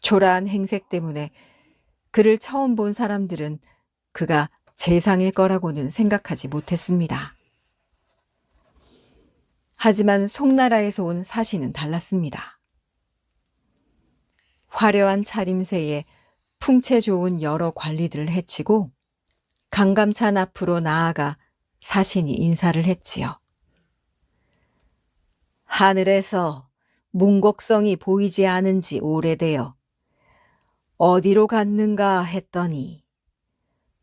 초라한 행색 때문에 그를 처음 본 사람들은 그가 재상일 거라고는 생각하지 못했습니다. 하지만 송나라에서 온 사신은 달랐습니다. 화려한 차림새에 풍채 좋은 여러 관리들을 해치고 강감찬 앞으로 나아가 사신이 인사를 했지요. 하늘에서 문곡성이 보이지 않은 지 오래되어 어디로 갔는가 했더니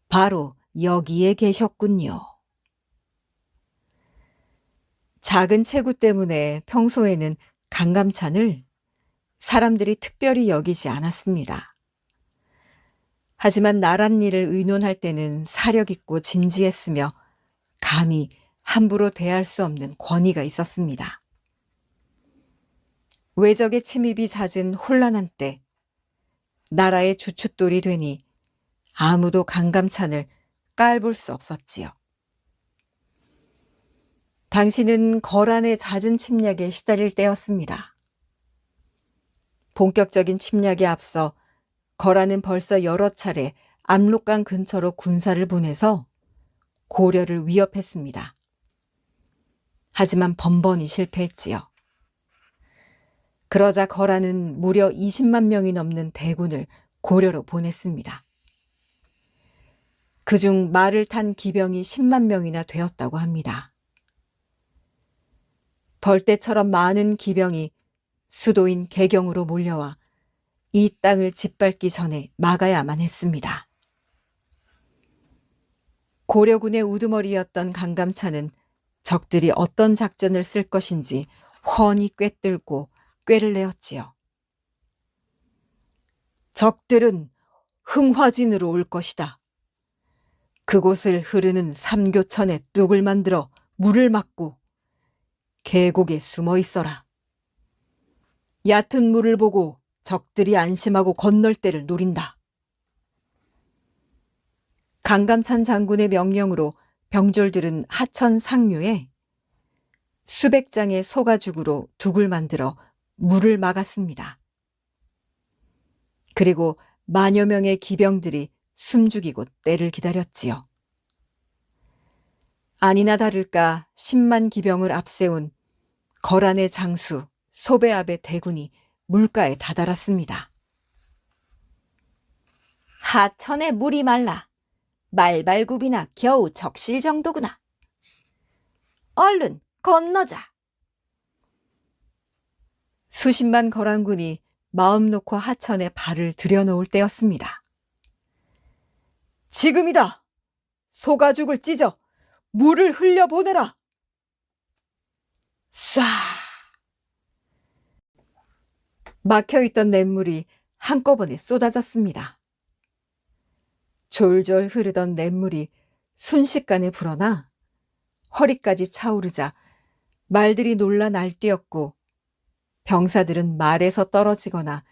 바로 여기에 계셨군요. 작은 체구 때문에 평소에는 강감찬을 사람들이 특별히 여기지 않았습니다. 하지만 나란 일을 의논할 때는 사력 있고 진지했으며 감히 함부로 대할 수 없는 권위가 있었습니다. 외적의 침입이 잦은 혼란한 때 나라의 주춧돌이 되니 아무도 강감찬을 깔볼 수 없었지요. 당시는 거란의 잦은 침략에 시달릴 때였습니다. 본격적인 침략에 앞서 거란은 벌써 여러 차례 압록강 근처로 군사를 보내서 고려를 위협했습니다. 하지만 번번이 실패했지요. 그러자 거란은 무려 20만 명이 넘는 대군을 고려로 보냈습니다. 그중 말을 탄 기병이 10만 명이나 되었다고 합니다. 벌떼처럼 많은 기병이 수도인 개경으로 몰려와 이 땅을 짓밟기 전에 막아야만 했습니다. 고려군의 우두머리였던 강감찬은 적들이 어떤 작전을 쓸 것인지 훤히 꿰뚫고 꾀를 내었지요. 적들은 흥화진으로 올 것이다. 그곳을 흐르는 삼교천에 뚝을 만들어 물을 막고 계곡에 숨어 있어라. 얕은 물을 보고 적들이 안심하고 건널 때를 노린다. 강감찬 장군의 명령으로 병졸들은 하천 상류에 수백 장의 소가죽으로 둑을 만들어 물을 막았습니다. 그리고 만여 명의 기병들이 숨죽이고 때를 기다렸지요. 아니나 다를까 10만 기병을 앞세운 거란의 장수 소배압의 대군이 물가에 다다랐습니다. 하천에 물이 말라 말발굽이나 겨우 적실 정도구나. 얼른 건너자. 수십만 거란군이 마음 놓고 하천에 발을 들여놓을 때였습니다. 지금이다. 소가죽을 찢어 물을 흘려보내라. 쏴! 막혀있던 냇물이 한꺼번에 쏟아졌습니다. 졸졸 흐르던 냇물이 순식간에 불어나 허리까지 차오르자 말들이 놀라 날뛰었고 병사들은 말에서 떨어지거나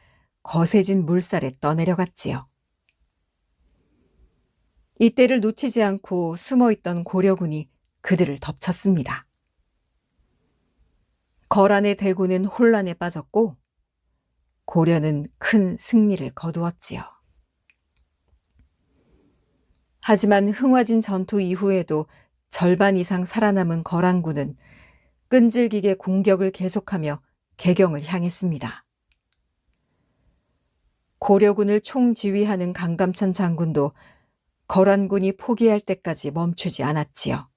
거세진 물살에 떠내려갔지요. 이때를 놓치지 않고 숨어있던 고려군이 그들을 덮쳤습니다. 거란의 대군은 혼란에 빠졌고 고려는 큰 승리를 거두었지요. 하지만 흥화진 전투 이후에도 절반 이상 살아남은 거란군은 끈질기게 공격을 계속하며 개경을 향했습니다. 고려군을 총지휘하는 강감찬 장군도 거란군이 포기할 때까지 멈추지 않았지요.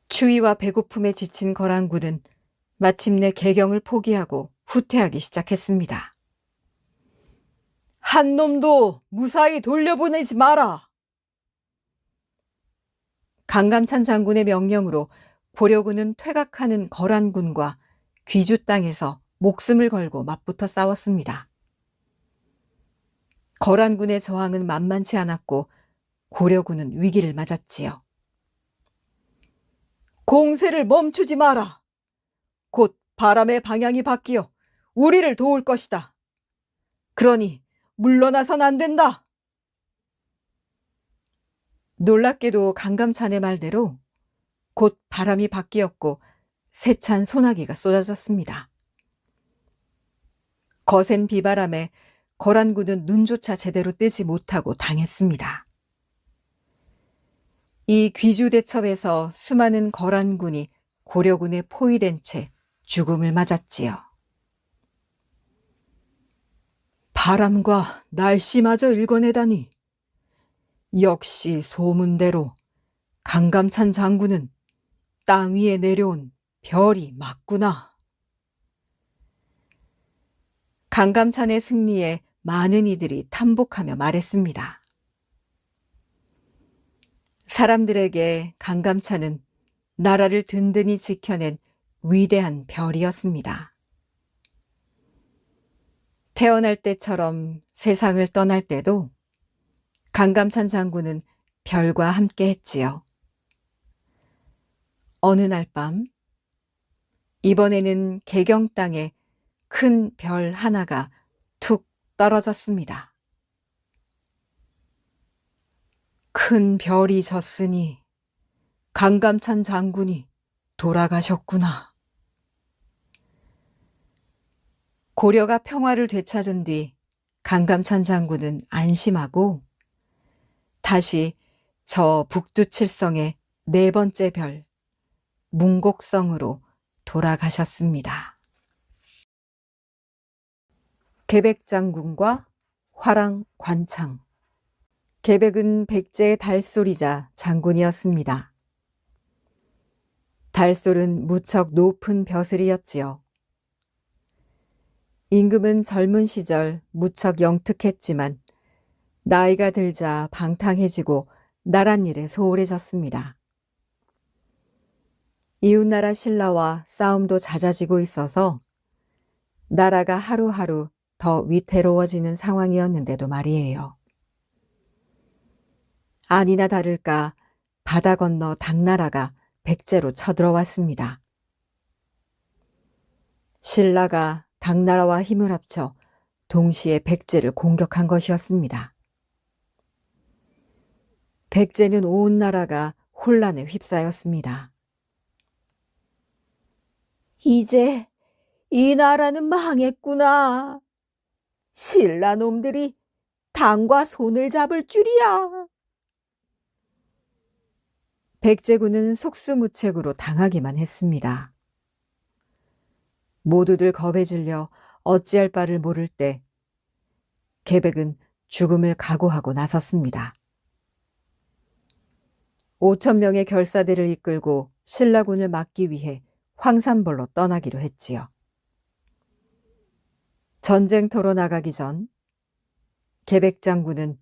추위와 배고픔에 지친 거란군은 마침내 개경을 포기하고 후퇴하기 시작했습니다. 한 놈도 무사히 돌려보내지 마라. 강감찬 장군의 명령으로 고려군은 퇴각하는 거란군과 귀주 땅에서 목숨을 걸고 맞붙어 싸웠습니다. 거란군의 저항은 만만치 않았고 고려군은 위기를 맞았지요. 공세를 멈추지 마라. 곧 바람의 방향이 바뀌어 우리를 도울 것이다. 그러니 물러나선 안 된다. 놀랍게도 강감찬의 말대로 곧 바람이 바뀌었고 세찬 소나기가 쏟아졌습니다. 거센 비바람에 거란군은 눈조차 제대로 뜨지 못하고 당했습니다. 이 귀주대첩에서 수많은 거란군이 고려군에 포위된 채 죽음을 맞았지요. 바람과 날씨마저 읽어내다니. 역시 소문대로 강감찬 장군은 땅 위에 내려온 별이 맞구나. 강감찬의 승리에 많은 이들이 탐복하며 말했습니다. 사람들에게 강감찬은 나라를 든든히 지켜낸 위대한 별이었습니다. 태어날 때처럼 세상을 떠날 때도 강감찬 장군은 별과 함께 했지요. 어느 날 밤, 이번에는 개경 땅에 큰 별 하나가 툭 떨어졌습니다. 큰 별이 졌으니 강감찬 장군이 돌아가셨구나. 고려가 평화를 되찾은 뒤 강감찬 장군은 안심하고 다시 저 북두칠성의 네 번째 별, 문곡성으로 돌아가셨습니다. 계백장군과 화랑 관창. 계백은 백제의 달솔이자 장군이었습니다. 달솔은 무척 높은 벼슬이었지요. 임금은 젊은 시절 무척 영특했지만 나이가 들자 방탕해지고 나란 일에 소홀해졌습니다. 이웃나라 신라와 싸움도 잦아지고 있어서 나라가 하루하루 더 위태로워지는 상황이었는데도 말이에요. 아니나 다를까 바다 건너 당나라가 백제로 쳐들어왔습니다. 신라가 당나라와 힘을 합쳐 동시에 백제를 공격한 것이었습니다. 백제는 온 나라가 혼란에 휩싸였습니다. 이제 이 나라는 망했구나. 신라 놈들이 당과 손을 잡을 줄이야. 백제군은 속수무책으로 당하기만 했습니다. 모두들 겁에 질려 어찌할 바를 모를 때 계백은 죽음을 각오하고 나섰습니다. 5,000명의 결사대를 이끌고 신라군을 막기 위해 황산벌로 떠나기로 했지요. 전쟁터로 나가기 전 계백 장군은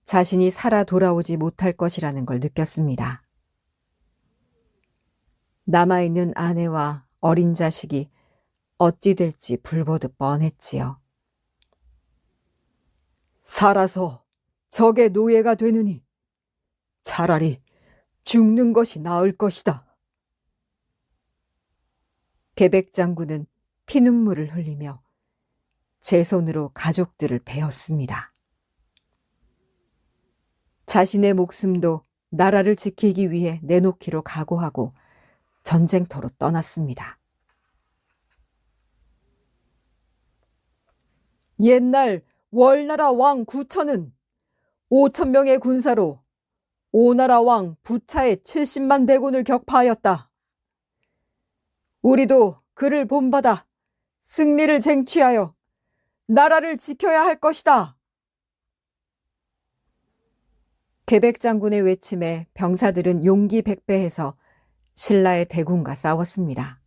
자신이 살아 돌아오지 못할 것이라는 걸 느꼈습니다. 남아있는 아내와 어린 자식이 어찌 될지 불보듯 뻔했지요. 살아서 적의 노예가 되느니 차라리 죽는 것이 나을 것이다. 계백 장군은 피눈물을 흘리며 제 손으로 가족들을 베었습니다. 자신의 목숨도 나라를 지키기 위해 내놓기로 각오하고 전쟁터로 떠났습니다. 옛날 월나라 왕 구천은 5,000명의 군사로 오나라 왕 부차의 70만 대군을 격파하였다. 우리도 그를 본받아 승리를 쟁취하여 나라를 지켜야 할 것이다. 계백 장군의 외침에 병사들은 용기 백배해서 신라의 대군과 싸웠습니다.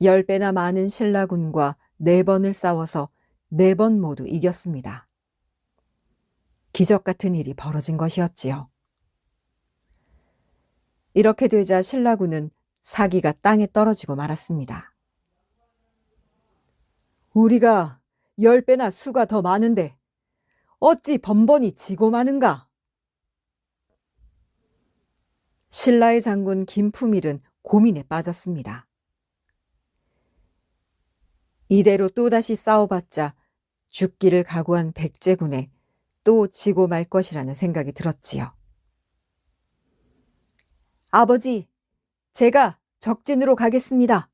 10배나 많은 신라군과 4번을 싸워서 4번 모두 이겼습니다. 기적 같은 일이 벌어진 것이었지요. 이렇게 되자 신라군은 사기가 땅에 떨어지고 말았습니다. 우리가 10배나 수가 더 많은데 어찌 번번이 지고 마는가? 신라의 장군 김품일은 고민에 빠졌습니다. 이대로 또다시 싸워봤자 죽기를 각오한 백제군에 또 지고 말 것이라는 생각이 들었지요. 아버지, 제가 적진으로 가겠습니다.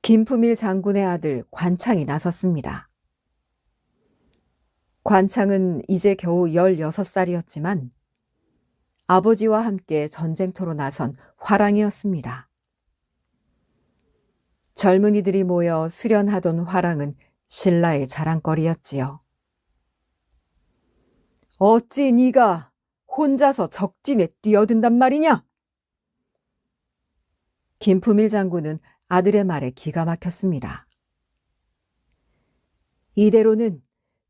김품일 장군의 아들 관창이 나섰습니다. 관창은 이제 겨우 16살이었지만 아버지와 함께 전쟁터로 나선 화랑이었습니다. 젊은이들이 모여 수련하던 화랑은 신라의 자랑거리였지요. 어찌 네가 혼자서 적진에 뛰어든단 말이냐? 김품일 장군은 아들의 말에 기가 막혔습니다. 이대로는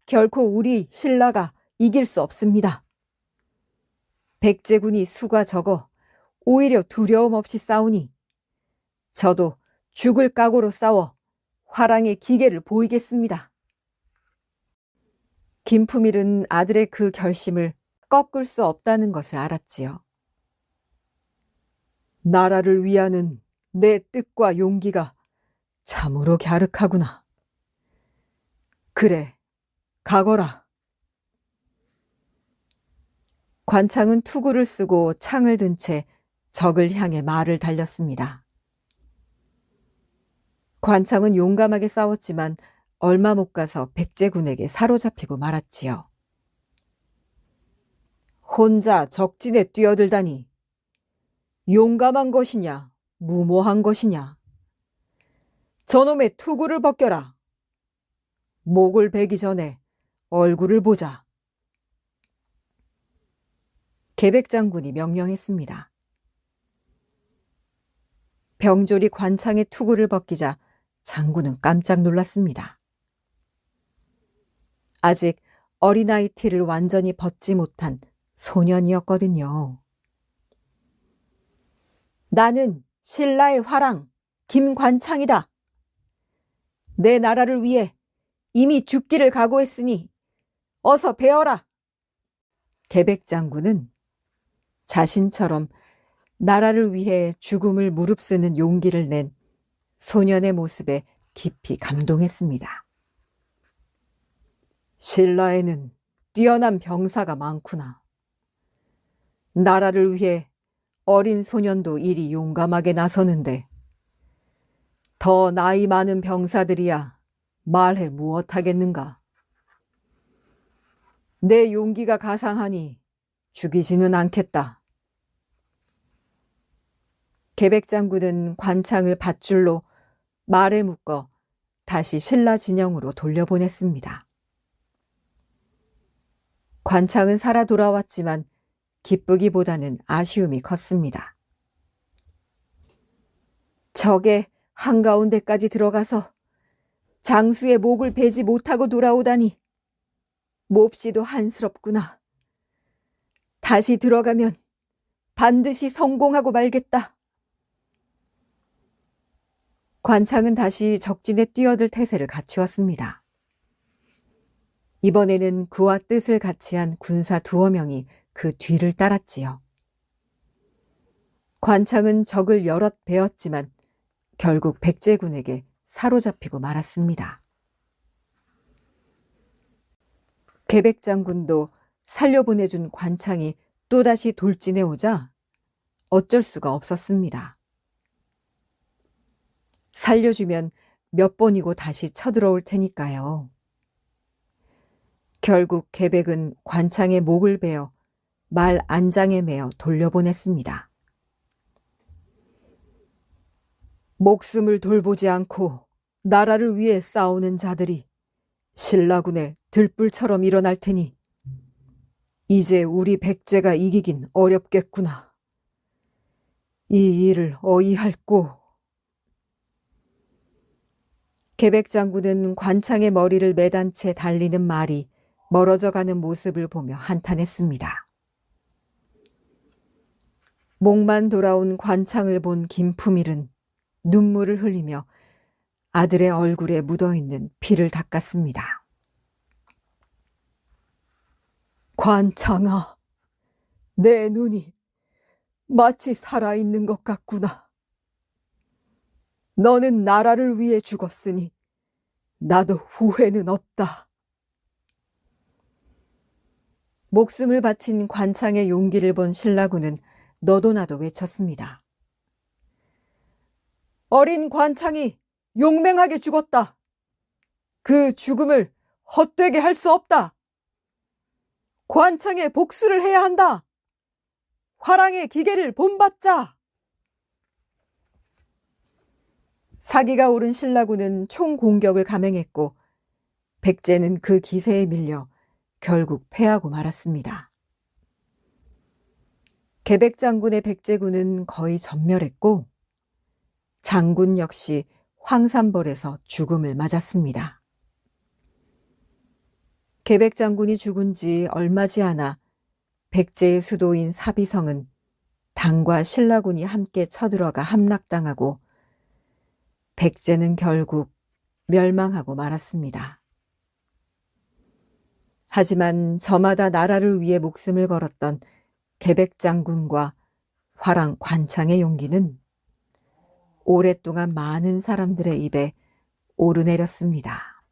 결코 우리 신라가 이길 수 없습니다. 백제군이 수가 적어 오히려 두려움 없이 싸우니 저도 죽을 각오로 싸워 화랑의 기계를 보이겠습니다. 김품일은 아들의 그 결심을 꺾을 수 없다는 것을 알았지요. 나라를 위하는 내 뜻과 용기가 참으로 갸륵하구나. 그래, 가거라. 관창은 투구를 쓰고 창을 든 채 적을 향해 말을 달렸습니다. 관창은 용감하게 싸웠지만 얼마 못 가서 백제군에게 사로잡히고 말았지요. 혼자 적진에 뛰어들다니 용감한 것이냐 무모한 것이냐. 저놈의 투구를 벗겨라. 목을 베기 전에 얼굴을 보자. 계백장군이 명령했습니다. 병졸이 관창의 투구를 벗기자 장군은 깜짝 놀랐습니다. 아직 어린아이 티를 완전히 벗지 못한 소년이었거든요. 나는 신라의 화랑 김관창이다. 내 나라를 위해 이미 죽기를 각오했으니 어서 배어라. 계백장군은 자신처럼 나라를 위해 죽음을 무릅쓰는 용기를 낸 소년의 모습에 깊이 감동했습니다. 신라에는 뛰어난 병사가 많구나. 나라를 위해 어린 소년도 이리 용감하게 나서는데 더 나이 많은 병사들이야 말해 무엇하겠는가. 내 용기가 가상하니 죽이지는 않겠다. 계백장군은 관창을 밧줄로 말에 묶어 다시 신라 진영으로 돌려보냈습니다. 관창은 살아 돌아왔지만 기쁘기보다는 아쉬움이 컸습니다. 적의 한가운데까지 들어가서 장수의 목을 베지 못하고 돌아오다니 몹시도 한스럽구나. 다시 들어가면 반드시 성공하고 말겠다. 관창은 다시 적진에 뛰어들 태세를 갖추었습니다. 이번에는 그와 뜻을 같이 한 군사 2~2명이 그 뒤를 따랐지요. 관창은 적을 여럿 베었지만 결국 백제군에게 사로잡히고 말았습니다. 계백장군도 살려보내준 관창이 또다시 돌진해 오자 어쩔 수가 없었습니다. 살려주면 몇 번이고 다시 쳐들어올 테니까요. 결국 계백은 관창의 목을 베어 말 안장에 매어 돌려보냈습니다. 목숨을 돌보지 않고 나라를 위해 싸우는 자들이 신라군의 들불처럼 일어날 테니 이제 우리 백제가 이기긴 어렵겠구나. 이 일을 어이할꼬. 계백장군은 관창의 머리를 매단 채 달리는 말이 멀어져 가는 모습을 보며 한탄했습니다. 목만 돌아온 관창을 본 김품일은 눈물을 흘리며 아들의 얼굴에 묻어있는 피를 닦았습니다. 관창아, 내 눈이 마치 살아있는 것 같구나. 너는 나라를 위해 죽었으니 나도 후회는 없다. 목숨을 바친 관창의 용기를 본 신라군은 너도 나도 외쳤습니다. 어린 관창이 용맹하게 죽었다. 그 죽음을 헛되게 할 수 없다. 관창의 복수를 해야 한다. 화랑의 기계를 본받자. 사기가 오른 신라군은 총공격을 감행했고 백제는 그 기세에 밀려 결국 패하고 말았습니다. 계백장군의 백제군은 거의 전멸했고 장군 역시 황산벌에서 죽음을 맞았습니다. 계백장군이 죽은 지 얼마지 않아 백제의 수도인 사비성은 당과 신라군이 함께 쳐들어가 함락당하고 백제는 결국 멸망하고 말았습니다. 하지만 저마다 나라를 위해 목숨을 걸었던 계백장군과 화랑 관창의 용기는 오랫동안 많은 사람들의 입에 오르내렸습니다.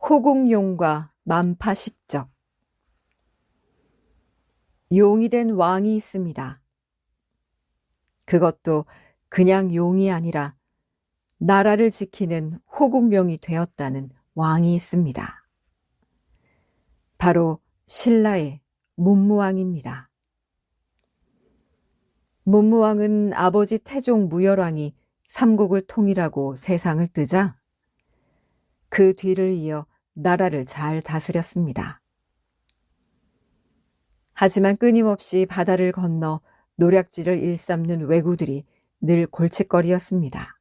호국용과 만파십적. 용이 된 왕이 있습니다. 그것도 그냥 용이 아니라 나라를 지키는 호국용이 되었다는 왕이 있습니다. 바로 신라의 문무왕입니다. 문무왕은 아버지 태종 무열왕이 삼국을 통일하고 세상을 뜨자 그 뒤를 이어 나라를 잘 다스렸습니다. 하지만 끊임없이 바다를 건너 노략질을 일삼는 왜구들이 늘 골칫거리였습니다.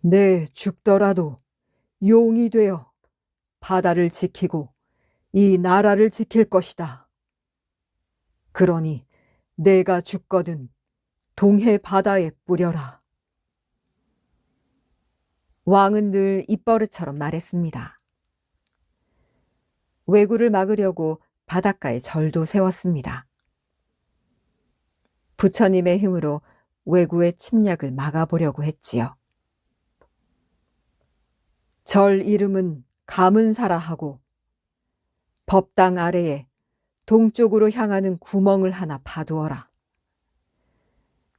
내 죽더라도 용이 되어 바다를 지키고 이 나라를 지킬 것이다. 그러니 내가 죽거든 동해 바다에 뿌려라. 왕은 늘 입버릇처럼 말했습니다. 왜구를 막으려고 바닷가에 절도 세웠습니다. 부처님의 힘으로 왜구의 침략을 막아보려고 했지요. 절 이름은 가문사라 하고 법당 아래에 동쪽으로 향하는 구멍을 하나 파두어라.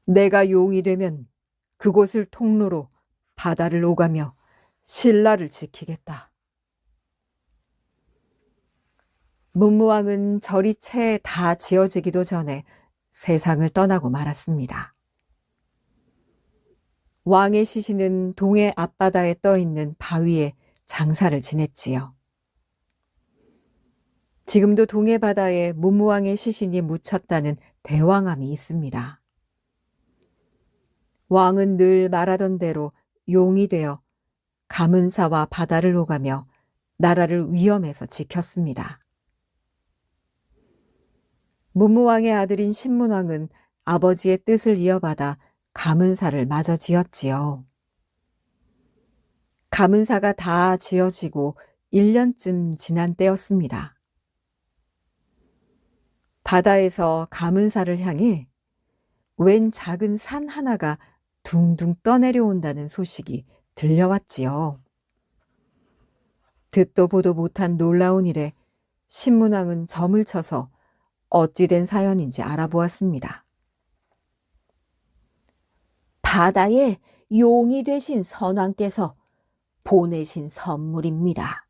내가 용이 되면 그곳을 통로로 바다를 오가며 신라를 지키겠다. 문무왕은 절이 채 다 지어지기도 전에 세상을 떠나고 말았습니다. 왕의 시신은 동해 앞바다에 떠있는 바위에 장사를 지냈지요. 지금도 동해 바다에 문무왕의 시신이 묻혔다는 대왕암이 있습니다. 왕은 늘 말하던 대로 용이 되어 가문사와 바다를 오가며 나라를 위험에서 지켰습니다. 문무왕의 아들인 신문왕은 아버지의 뜻을 이어받아 가문사를 마저 지었지요. 가문사가 다 지어지고 1년쯤 지난 때였습니다. 바다에서 가문사를 향해 웬 작은 산 하나가 둥둥 떠내려온다는 소식이 들려왔지요. 듣도 보도 못한 놀라운 일에 신문왕은 점을 쳐서 어찌 된 사연인지 알아보았습니다. 바다에 용이 되신 선왕께서 보내신 선물입니다.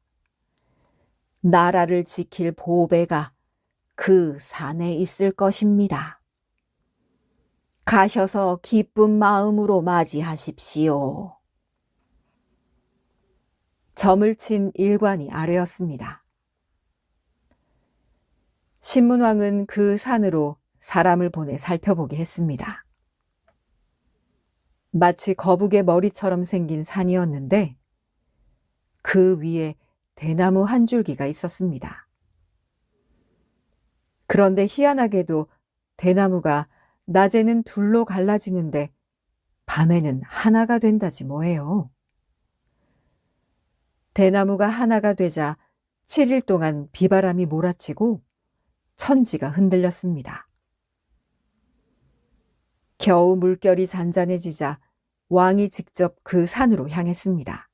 나라를 지킬 보배가 그 산에 있을 것입니다. 가셔서 기쁜 마음으로 맞이하십시오. 점을 친 일관이 아래였습니다. 신문왕은 그 산으로 사람을 보내 살펴보게 했습니다. 마치 거북의 머리처럼 생긴 산이었는데 그 위에 대나무 한 줄기가 있었습니다. 그런데 희한하게도 대나무가 낮에는 둘로 갈라지는데 밤에는 하나가 된다지 뭐예요. 대나무가 하나가 되자 7일 동안 비바람이 몰아치고 천지가 흔들렸습니다. 겨우 물결이 잔잔해지자 왕이 직접 그 산으로 향했습니다.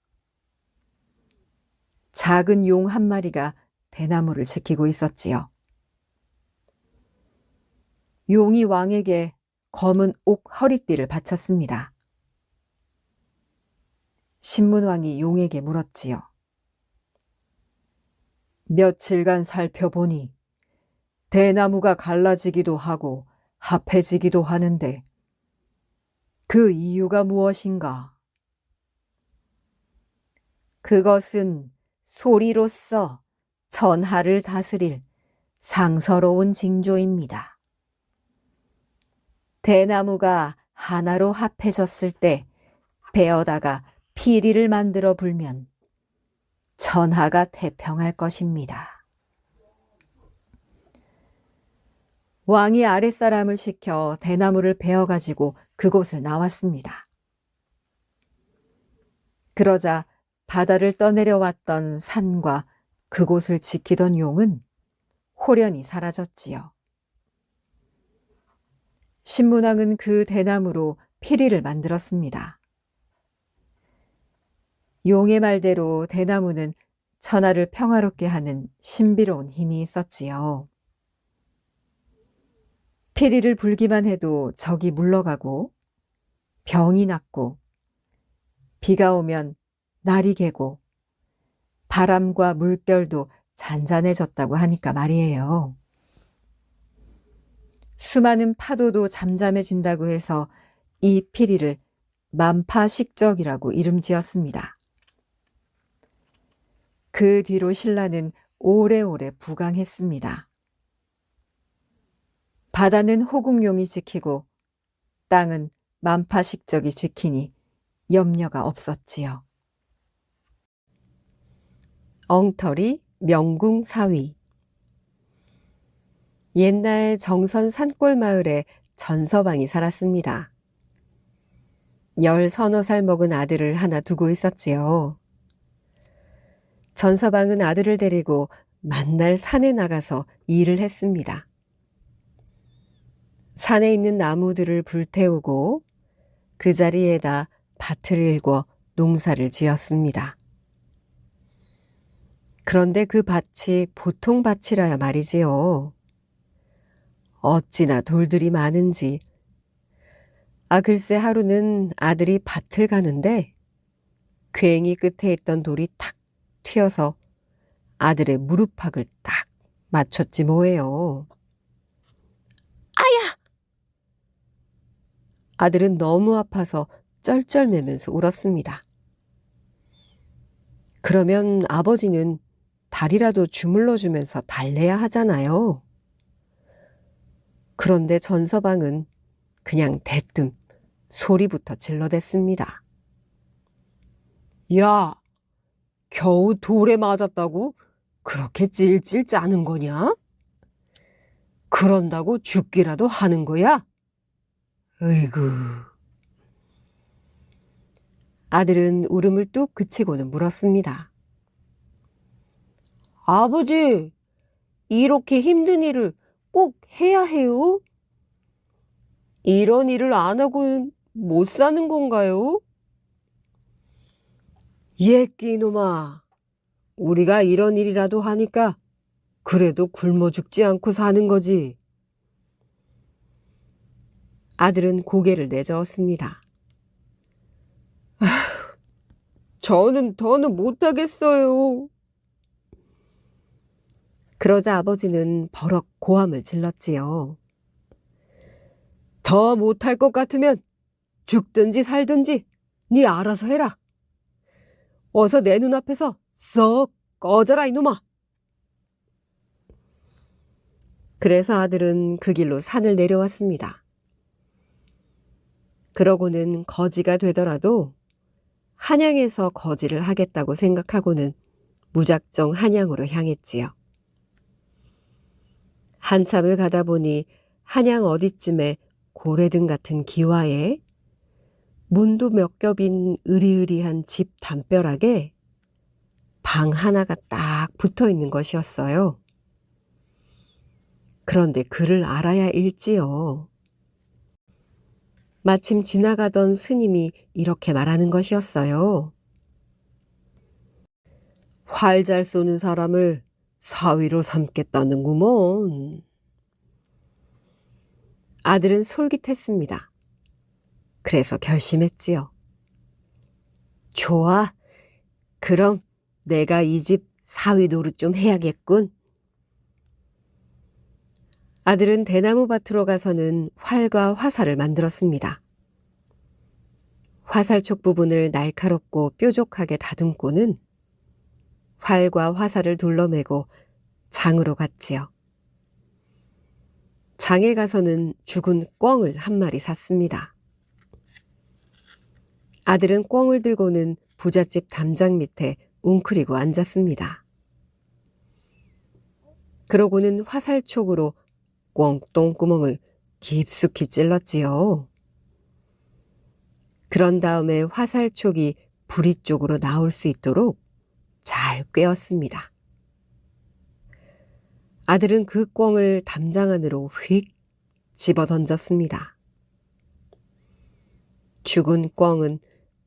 작은 용 한 마리가 대나무를 지키고 있었지요. 용이 왕에게 검은 옥 허리띠를 바쳤습니다. 신문왕이 용에게 물었지요. 며칠간 살펴보니 대나무가 갈라지기도 하고 합해지기도 하는데 그 이유가 무엇인가? 그것은 소리로써 전하를 다스릴 상서로운 징조입니다. 대나무가 하나로 합해졌을 때 베어다가 피리를 만들어 불면 천하가 태평할 것입니다. 왕이 아랫사람을 시켜 대나무를 베어가지고 그곳을 나왔습니다. 그러자 바다를 떠내려왔던 산과 그곳을 지키던 용은 호련히 사라졌지요. 신문왕은 그 대나무로 피리를 만들었습니다. 용의 말대로 대나무는 천하를 평화롭게 하는 신비로운 힘이 있었지요. 피리를 불기만 해도 적이 물러가고, 병이 낫고, 비가 오면 날이 개고, 바람과 물결도 잔잔해졌다고 하니까 말이에요. 수많은 파도도 잠잠해진다고 해서 이 피리를 만파식적이라고 이름 지었습니다. 그 뒤로 신라는 오래오래 부강했습니다. 바다는 호국용이 지키고 땅은 만파식적이 지키니 염려가 없었지요. 엉터리 명궁사위. 옛날 정선 산골 마을에 전서방이 살았습니다. 10서너 살 먹은 아들을 하나 두고 있었지요. 전서방은 아들을 데리고 만날 산에 나가서 일을 했습니다. 산에 있는 나무들을 불태우고 그 자리에다 밭을 일궈 농사를 지었습니다. 그런데 그 밭이 보통 밭이라야 말이지요. 어찌나 돌들이 많은지. 글쎄 하루는 아들이 밭을 가는데 괭이 끝에 있던 돌이 탁 튀어서 아들의 무릎팍을 딱 맞췄지 뭐예요. 아야! 아들은 너무 아파서 쩔쩔매면서 울었습니다. 그러면 아버지는 다리라도 주물러주면서 달래야 하잖아요. 그런데 전서방은 그냥 대뜸 소리부터 질러댔습니다. 야, 겨우 돌에 맞았다고 그렇게 찔찔 짜는 거냐? 그런다고 죽기라도 하는 거야? 으이구. 아들은 울음을 뚝 그치고는 물었습니다. 아버지, 이렇게 힘든 일을 꼭 해야 해요? 이런 일을 안 하고는 못 사는 건가요? 예끼놈아, 우리가 이런 일이라도 하니까 그래도 굶어 죽지 않고 사는 거지. 아들은 고개를 내저었습니다. 저는 더는 못하겠어요. 그러자 아버지는 버럭 고함을 질렀지요. 더 못할 것 같으면 죽든지 살든지 네 알아서 해라. 어서 내 눈앞에서 썩 꺼져라 이놈아. 그래서 아들은 그 길로 산을 내려왔습니다. 그러고는 거지가 되더라도 한양에서 거지를 하겠다고 생각하고는 무작정 한양으로 향했지요. 한참을 가다 보니 한양 어디쯤에 고래등 같은 기와에 문도 몇 겹인 으리으리한 집 담벼락에 방 하나가 딱 붙어 있는 것이었어요. 그런데 그를 알아야 일지요. 마침 지나가던 스님이 이렇게 말하는 것이었어요. 활 잘 쏘는 사람을 사위로 삼겠다는구먼. 아들은 솔깃했습니다. 그래서 결심했지요. 좋아. 그럼 내가 이 집 사위 노릇 좀 해야겠군. 아들은 대나무 밭으로 가서는 활과 화살을 만들었습니다. 화살촉 부분을 날카롭고 뾰족하게 다듬고는 활과 화살을 둘러매고 장으로 갔지요. 장에 가서는 죽은 꿩을 한 마리 샀습니다. 아들은 꿩을 들고는 부잣집 담장 밑에 웅크리고 앉았습니다. 그러고는 화살촉으로 꽁똥구멍을 깊숙이 찔렀지요. 그런 다음에 화살촉이 부리 쪽으로 나올 수 있도록 잘 꿰었습니다. 아들은 그 꿩을 담장 안으로 휙 집어 던졌습니다. 죽은 꿩은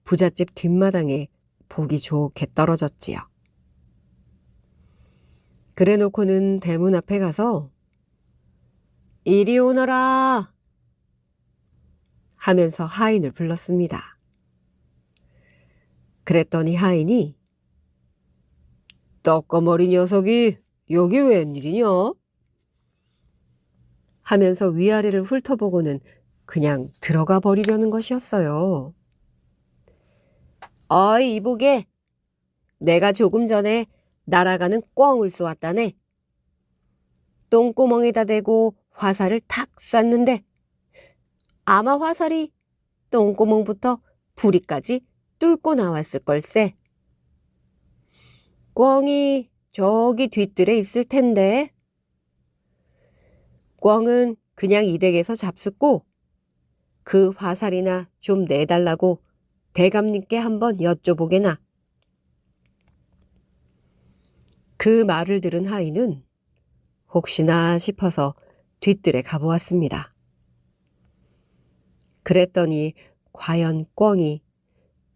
부잣집 뒷마당에 보기 좋게 떨어졌지요. 그래 놓고는 대문 앞에 가서 이리 오너라 하면서 하인을 불렀습니다. 그랬더니 하인이 떡거머리 녀석이 여기 웬일이냐? 하면서 위아래를 훑어보고는 그냥 들어가 버리려는 것이었어요. 어이 이보게, 내가 조금 전에 날아가는 꿩을 쏘았다네. 똥구멍에다 대고 화살을 탁 쐈는데 아마 화살이 똥구멍부터 부리까지 뚫고 나왔을 걸세. 꿩이 저기 뒷뜰에 있을 텐데. 꿩은 그냥 이 댁에서 잡숫고 그 화살이나 좀 내달라고 대감님께 한번 여쭤보게나. 그 말을 들은 하인은 혹시나 싶어서 뒷뜰에 가보았습니다. 그랬더니 과연 꿩이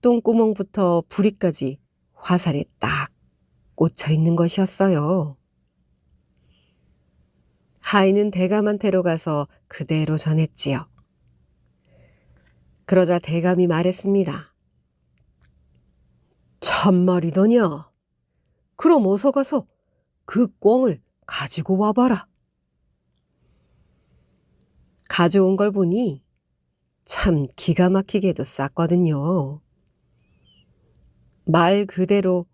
똥구멍부터 부리까지 화살에 딱 꽂혀 있는 것이었어요. 하인은 대감한테로 가서 그대로 전했지요. 그러자 대감이 말했습니다. 참말이더냐? 그럼 어서 가서 그 꿩을 가지고 와봐라. 가져온 걸 보니 참 기가 막히게도 쌌거든요. 말 그대로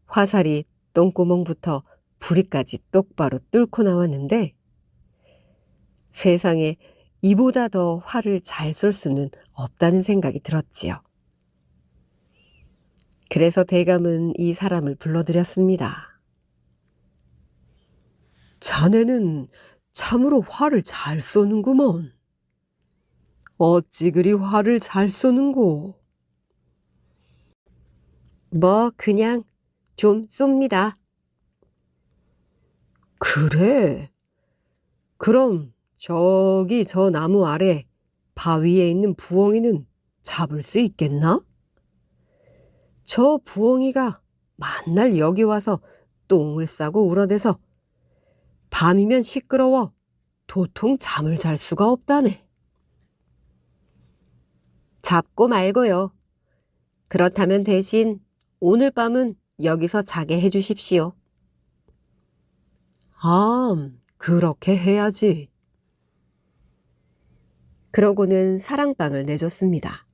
화살이 똥구멍부터 부리까지 똑바로 뚫고 나왔는데 세상에 이보다 더 활을 잘 쏠 수는 없다는 생각이 들었지요. 그래서 대감은 이 사람을 불러들였습니다. 자네는 참으로 활을 잘 쏘는구먼. 어찌 그리 활을 잘 쏘는고? 뭐 그냥 좀 쏩니다. 그래? 그럼 저기 저 나무 아래 바위에 있는 부엉이는 잡을 수 있겠나? 저 부엉이가 만날 여기 와서 똥을 싸고 울어대서 밤이면 시끄러워 도통 잠을 잘 수가 없다네. 잡고 말고요. 그렇다면 대신 오늘 밤은 여기서 자게 해주십시오. 그렇게 해야지. 그러고는 사랑방을 내줬습니다.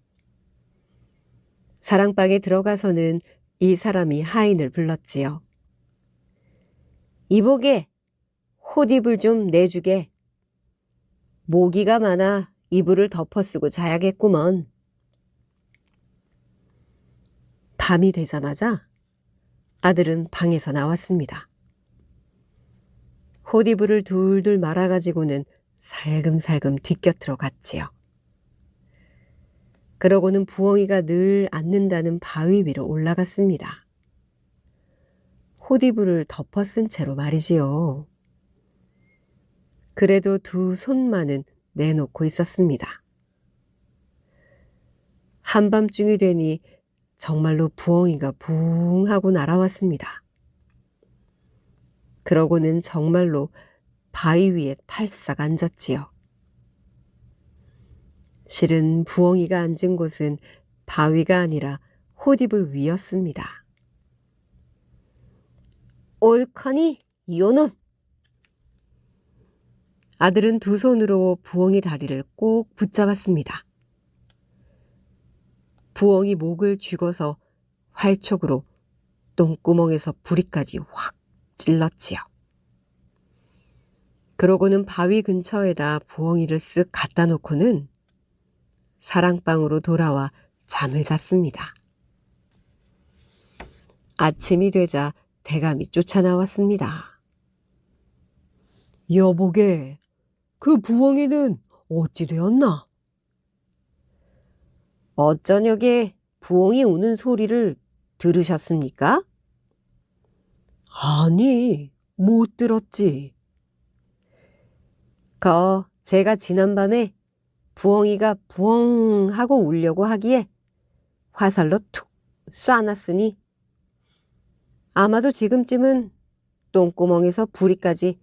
사랑방에 들어가서는 이 사람이 하인을 불렀지요. 이보게, 옷이불 좀 내주게. 모기가 많아 이불을 덮어쓰고 자야겠구먼. 밤이 되자마자 아들은 방에서 나왔습니다. 옷이불을 둘둘 말아가지고는 살금살금 뒷곁으로 갔지요. 그러고는 부엉이가 늘 앉는다는 바위 위로 올라갔습니다. 옷이불을 덮어 쓴 채로 말이지요. 그래도 두 손만은 내놓고 있었습니다. 한밤중이 되니 정말로 부엉이가 붕 하고 날아왔습니다. 그러고는 정말로 바위 위에 탈싹 앉았지요. 실은 부엉이가 앉은 곳은 바위가 아니라 옷이불 위였습니다. 옳거니 요놈! 아들은 두 손으로 부엉이 다리를 꼭 붙잡았습니다. 부엉이 목을 쥐고서 활촉으로 똥구멍에서 부리까지 확 찔렀지요. 그러고는 바위 근처에다 부엉이를 쓱 갖다 놓고는 사랑방으로 돌아와 잠을 잤습니다. 아침이 되자 대감이 쫓아나왔습니다. 여보게, 그 부엉이는 어찌 되었나? 어쩌냐게 부엉이 우는 소리를 들으셨습니까? 아니, 못 들었지. 제가 지난밤에 부엉이가 부엉 하고 울려고 하기에 화살로 툭 쏴놨으니 아마도 지금쯤은 똥구멍에서 부리까지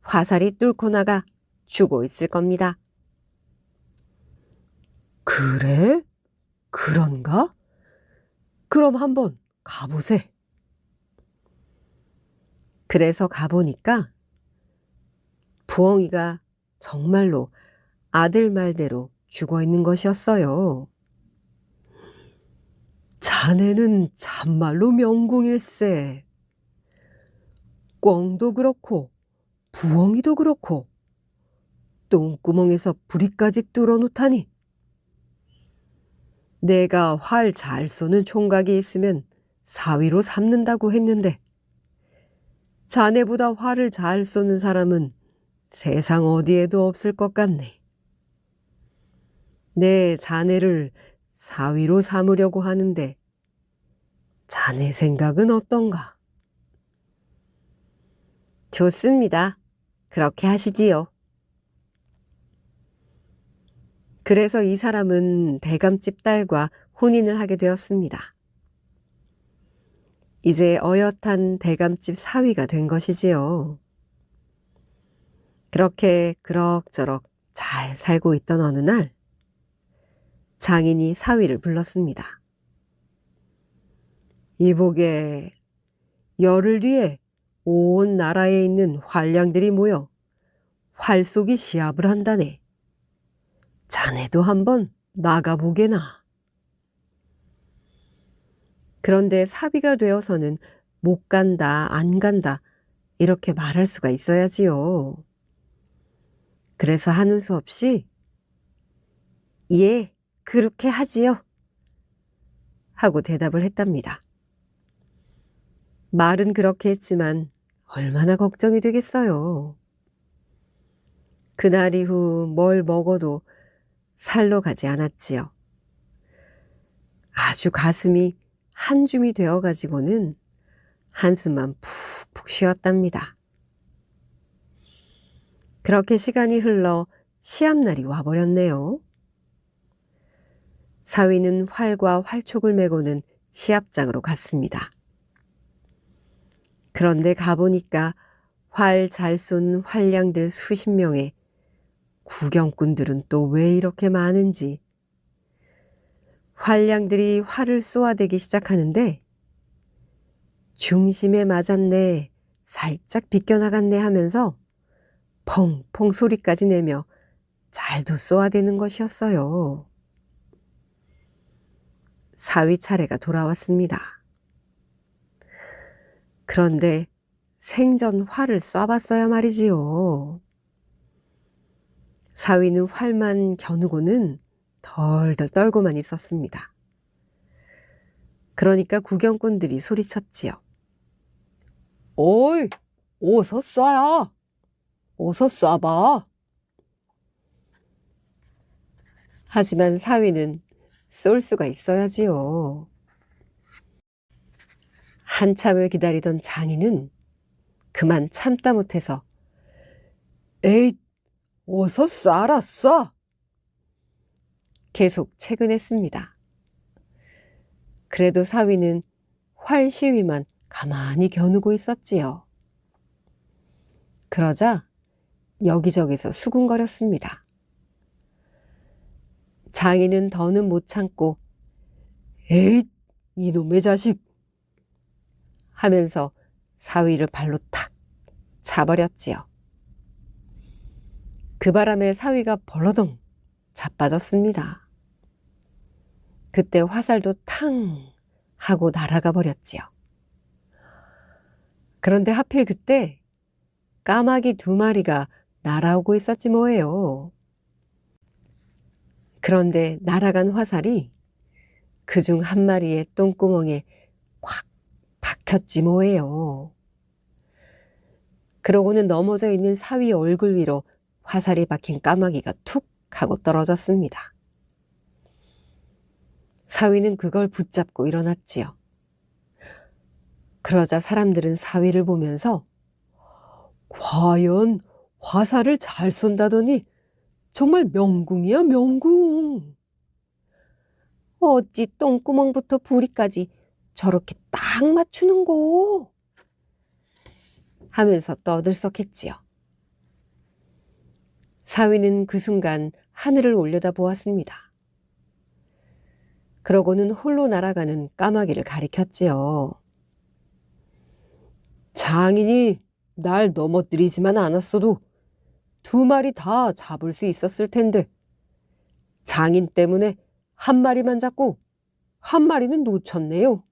화살이 뚫고 나가 죽어 있을 겁니다. 그래? 그런가? 그럼 한번 가보세. 그래서 가보니까 부엉이가 정말로 아들 말대로 죽어 있는 것이었어요. 자네는 참말로 명궁일세. 꿩도 그렇고 부엉이도 그렇고 똥구멍에서 부리까지 뚫어놓다니. 내가 활 잘 쏘는 총각이 있으면 사위로 삼는다고 했는데 자네보다 활을 잘 쏘는 사람은 세상 어디에도 없을 것 같네. 내 자네를 사위로 삼으려고 하는데 자네 생각은 어떤가? 좋습니다. 그렇게 하시지요. 그래서 이 사람은 대감집 딸과 혼인을 하게 되었습니다. 이제 어엿한 대감집 사위가 된 것이지요. 그렇게 그럭저럭 잘 살고 있던 어느 날 장인이 사위를 불렀습니다. 이보게, 열흘 뒤에 온 나라에 있는 활량들이 모여 활쏘기 시합을 한다네. 자네도 한번 나가보게나. 그런데 사위가 되어서는 못 간다, 안 간다 이렇게 말할 수가 있어야지요. 그래서 하는 수 없이 예, 그렇게 하지요 하고 대답을 했답니다. 말은 그렇게 했지만 얼마나 걱정이 되겠어요. 그날 이후 뭘 먹어도 살로 가지 않았지요. 아주 가슴이 한 줌이 되어가지고는 한숨만 푹푹 쉬었답니다. 그렇게 시간이 흘러 시합날이 와버렸네요. 사위는 활과 활촉을 메고는 시합장으로 갔습니다. 그런데 가보니까 활 잘 쏜 활량들 수십 명에 구경꾼들은 또 왜 이렇게 많은지 활량들이 활을 쏘아대기 시작하는데 중심에 맞았네, 살짝 비껴나갔네 하면서 펑펑 소리까지 내며 잘도 쏘아대는 것이었어요. 사위 차례가 돌아왔습니다. 그런데 생전 활을 쏴봤어야 말이지요. 사위는 활만 겨누고는 덜덜 떨고만 있었습니다. 그러니까 구경꾼들이 소리쳤지요. 어이, 어서 쏴야. 어서 쏴봐. 하지만 사위는 쏠 수가 있어야지요. 한참을 기다리던 장인은 그만 참다 못해서 에이, 어서 쏴라 쏴. 계속 채근했습니다. 그래도 사위는 활 시위만 가만히 겨누고 있었지요. 그러자 여기저기서 수군거렸습니다. 장인은 더는 못 참고 에잇, 이놈의 자식 하면서 사위를 발로 탁 차버렸지요. 그 바람에 사위가 벌러덩 자빠졌습니다. 그때 화살도 탕 하고 날아가 버렸지요. 그런데 하필 그때 까마귀 2마리가 날아오고 있었지 뭐예요. 그런데 날아간 화살이 그중 한 마리의 똥구멍에 콱 잡혔지 뭐예요. 그러고는 넘어져 있는 사위 얼굴 위로 화살이 박힌 까마귀가 툭 하고 떨어졌습니다. 사위는 그걸 붙잡고 일어났지요. 그러자 사람들은 사위를 보면서 과연 화살을 잘 쏜다더니 정말 명궁이야, 명궁. 어찌 똥구멍부터 부리까지 저렇게 딱 맞추는고? 하면서 떠들썩했지요. 사위는 그 순간 하늘을 올려다 보았습니다. 그러고는 홀로 날아가는 까마귀를 가리켰지요. 장인이 날 넘어뜨리지만 않았어도 2마리 다 잡을 수 있었을 텐데 장인 때문에 1마리만 잡고 1마리는 놓쳤네요.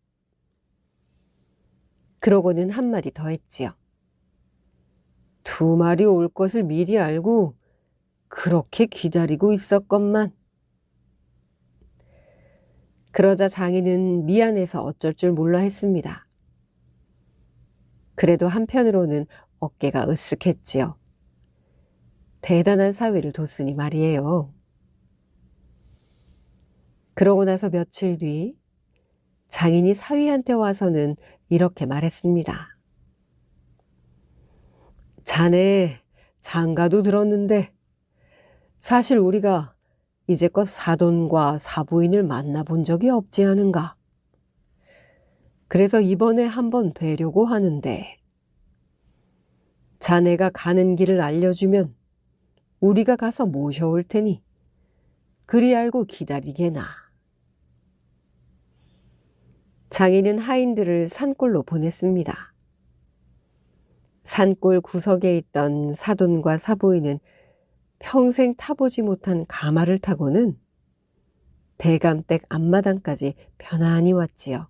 그러고는 1마디 더 했지요. 2마리 올 것을 미리 알고 그렇게 기다리고 있었건만. 그러자 장인은 미안해서 어쩔 줄 몰라 했습니다. 그래도 한편으로는 어깨가 으쓱했지요. 대단한 사위를 뒀으니 말이에요. 그러고 나서 며칠 뒤 장인이 사위한테 와서는 이렇게 말했습니다. 자네 장가도 들었는데 사실 우리가 이제껏 사돈과 사부인을 만나본 적이 없지 않은가. 그래서 이번에 한번 뵈려고 하는데 자네가 가는 길을 알려주면 우리가 가서 모셔올 테니 그리 알고 기다리게나. 장인은 하인들을 산골로 보냈습니다. 산골 구석에 있던 사돈과 사부인은 평생 타보지 못한 가마를 타고는 대감댁 앞마당까지 편안히 왔지요.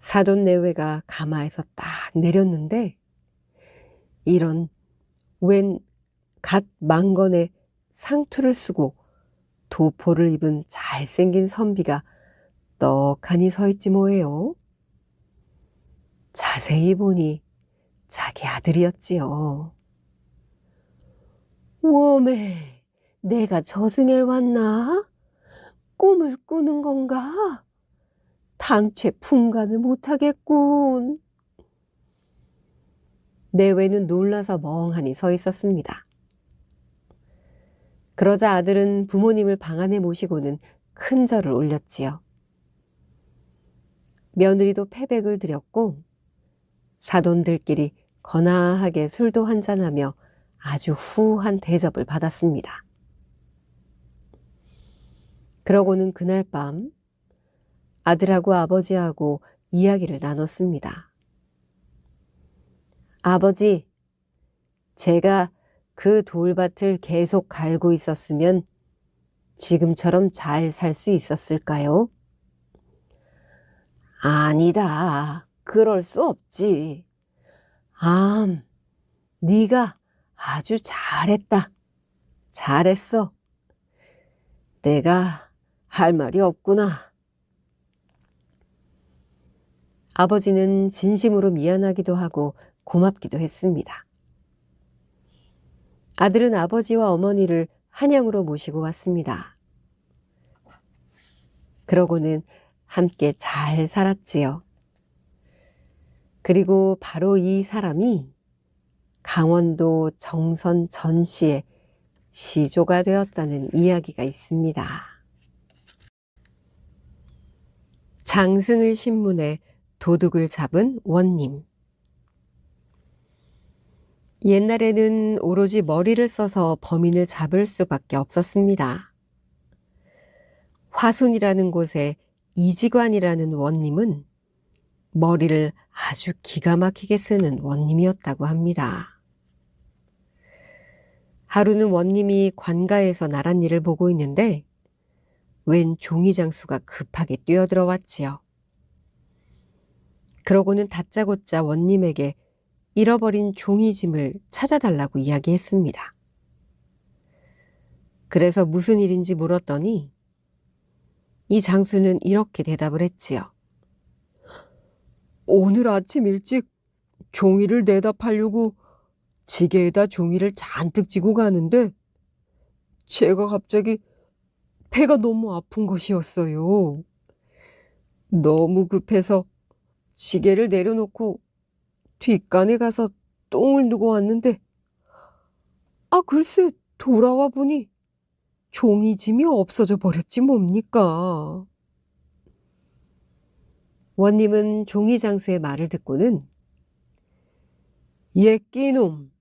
사돈 내외가 가마에서 딱 내렸는데 이런 웬 갓 망건에 상투를 쓰고 도포를 입은 잘생긴 선비가 떡하니 서 있지 뭐예요. 자세히 보니 자기 아들이었지요. 워메, 내가 저승에 왔나? 꿈을 꾸는 건가? 당최 풍간을 못하겠군. 내외는 놀라서 멍하니 서 있었습니다. 그러자 아들은 부모님을 방 안에 모시고는 큰 절을 올렸지요. 며느리도 패백을 드렸고 사돈들끼리 거나하게 술도 한잔하며 아주 후한 대접을 받았습니다. 그러고는 그날 밤 아들하고 아버지하고 이야기를 나눴습니다. 아버지, 제가 그 돌밭을 계속 갈고 있었으면 지금처럼 잘 살 수 있었을까요? 아니다. 그럴 수 없지. 네가 아주 잘했다. 잘했어. 내가 할 말이 없구나. 아버지는 진심으로 미안하기도 하고 고맙기도 했습니다. 아들은 아버지와 어머니를 한양으로 모시고 왔습니다. 그러고는 함께 잘 살았지요. 그리고 바로 이 사람이 강원도 정선 전시의 시조가 되었다는 이야기가 있습니다. 장승을 신문에 도둑을 잡은 원님. 옛날에는 오로지 머리를 써서 범인을 잡을 수밖에 없었습니다. 화순이라는 곳에 이지관이라는 원님은 머리를 아주 기가 막히게 쓰는 원님이었다고 합니다. 하루는 원님이 관가에서 나랏 일을 보고 있는데 웬 종이장수가 급하게 뛰어들어왔지요. 그러고는 다짜고짜 원님에게 잃어버린 종이짐을 찾아달라고 이야기했습니다. 그래서 무슨 일인지 물었더니 이 장수는 이렇게 대답을 했지요. 오늘 아침 일찍 종이를 내다 팔려고 지게에다 종이를 잔뜩 지고 가는데 제가 갑자기 배가 너무 아픈 것이었어요. 너무 급해서 지게를 내려놓고 뒷간에 가서 똥을 누고 왔는데 글쎄 돌아와 보니 종이짐이 없어져 버렸지 뭡니까. 원님은 종이 장수의 말을 듣고는 예끼놈,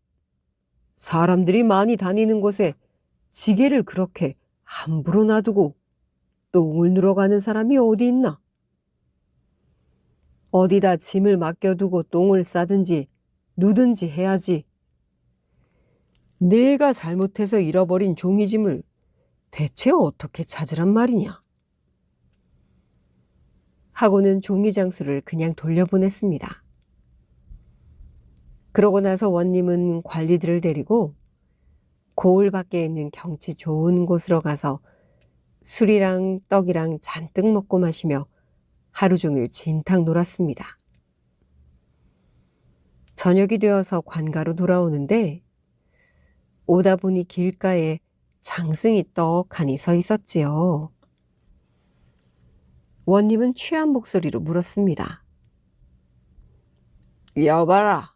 사람들이 많이 다니는 곳에 지게를 그렇게 함부로 놔두고 똥을 누러 가는 사람이 어디 있나? 어디다 짐을 맡겨두고 똥을 싸든지 누든지 해야지. 내가 잘못해서 잃어버린 종이짐을 대체 어떻게 찾으란 말이냐? 하고는 종이 장수를 그냥 돌려보냈습니다. 그러고 나서 원님은 관리들을 데리고 고을 밖에 있는 경치 좋은 곳으로 가서 술이랑 떡이랑 잔뜩 먹고 마시며 하루 종일 진탕 놀았습니다. 저녁이 되어서 관가로 돌아오는데 오다 보니 길가에 장승이 떡하니 서 있었지요. 원님은 취한 목소리로 물었습니다. 여봐라,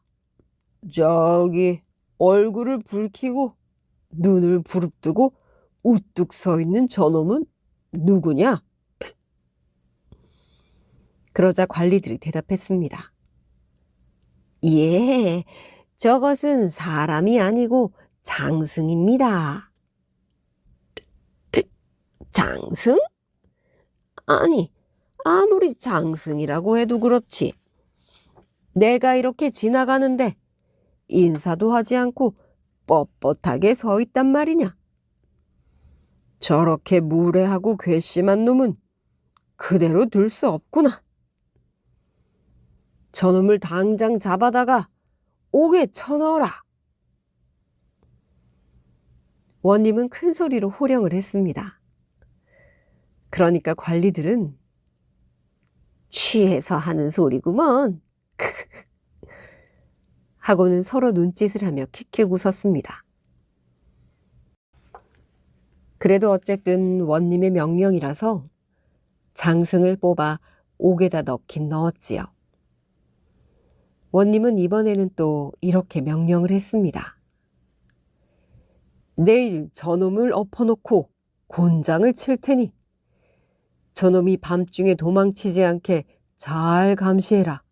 저기 얼굴을 붉히고 눈을 부릅뜨고 우뚝 서 있는 저놈은 누구냐? 그러자 관리들이 대답했습니다. 예, 저것은 사람이 아니고 장승입니다. 장승? 아니, 아무리 장승이라고 해도 그렇지. 내가 이렇게 지나가는데 인사도 하지 않고 뻣뻣하게 서 있단 말이냐. 저렇게 무례하고 괘씸한 놈은 그대로 둘 수 없구나. 저놈을 당장 잡아다가 옥에 쳐넣어라. 원님은 큰 소리로 호령을 했습니다. 그러니까 관리들은 취해서 하는 소리구먼. 하고는 서로 눈짓을 하며 킥킥 웃었습니다. 그래도 어쨌든 원님의 명령이라서 장승을 뽑아 옥에다 넣긴 넣었지요. 원님은 이번에는 또 이렇게 명령을 했습니다. 내일 저놈을 엎어놓고 곤장을 칠 테니 저놈이 밤중에 도망치지 않게 잘 감시해라.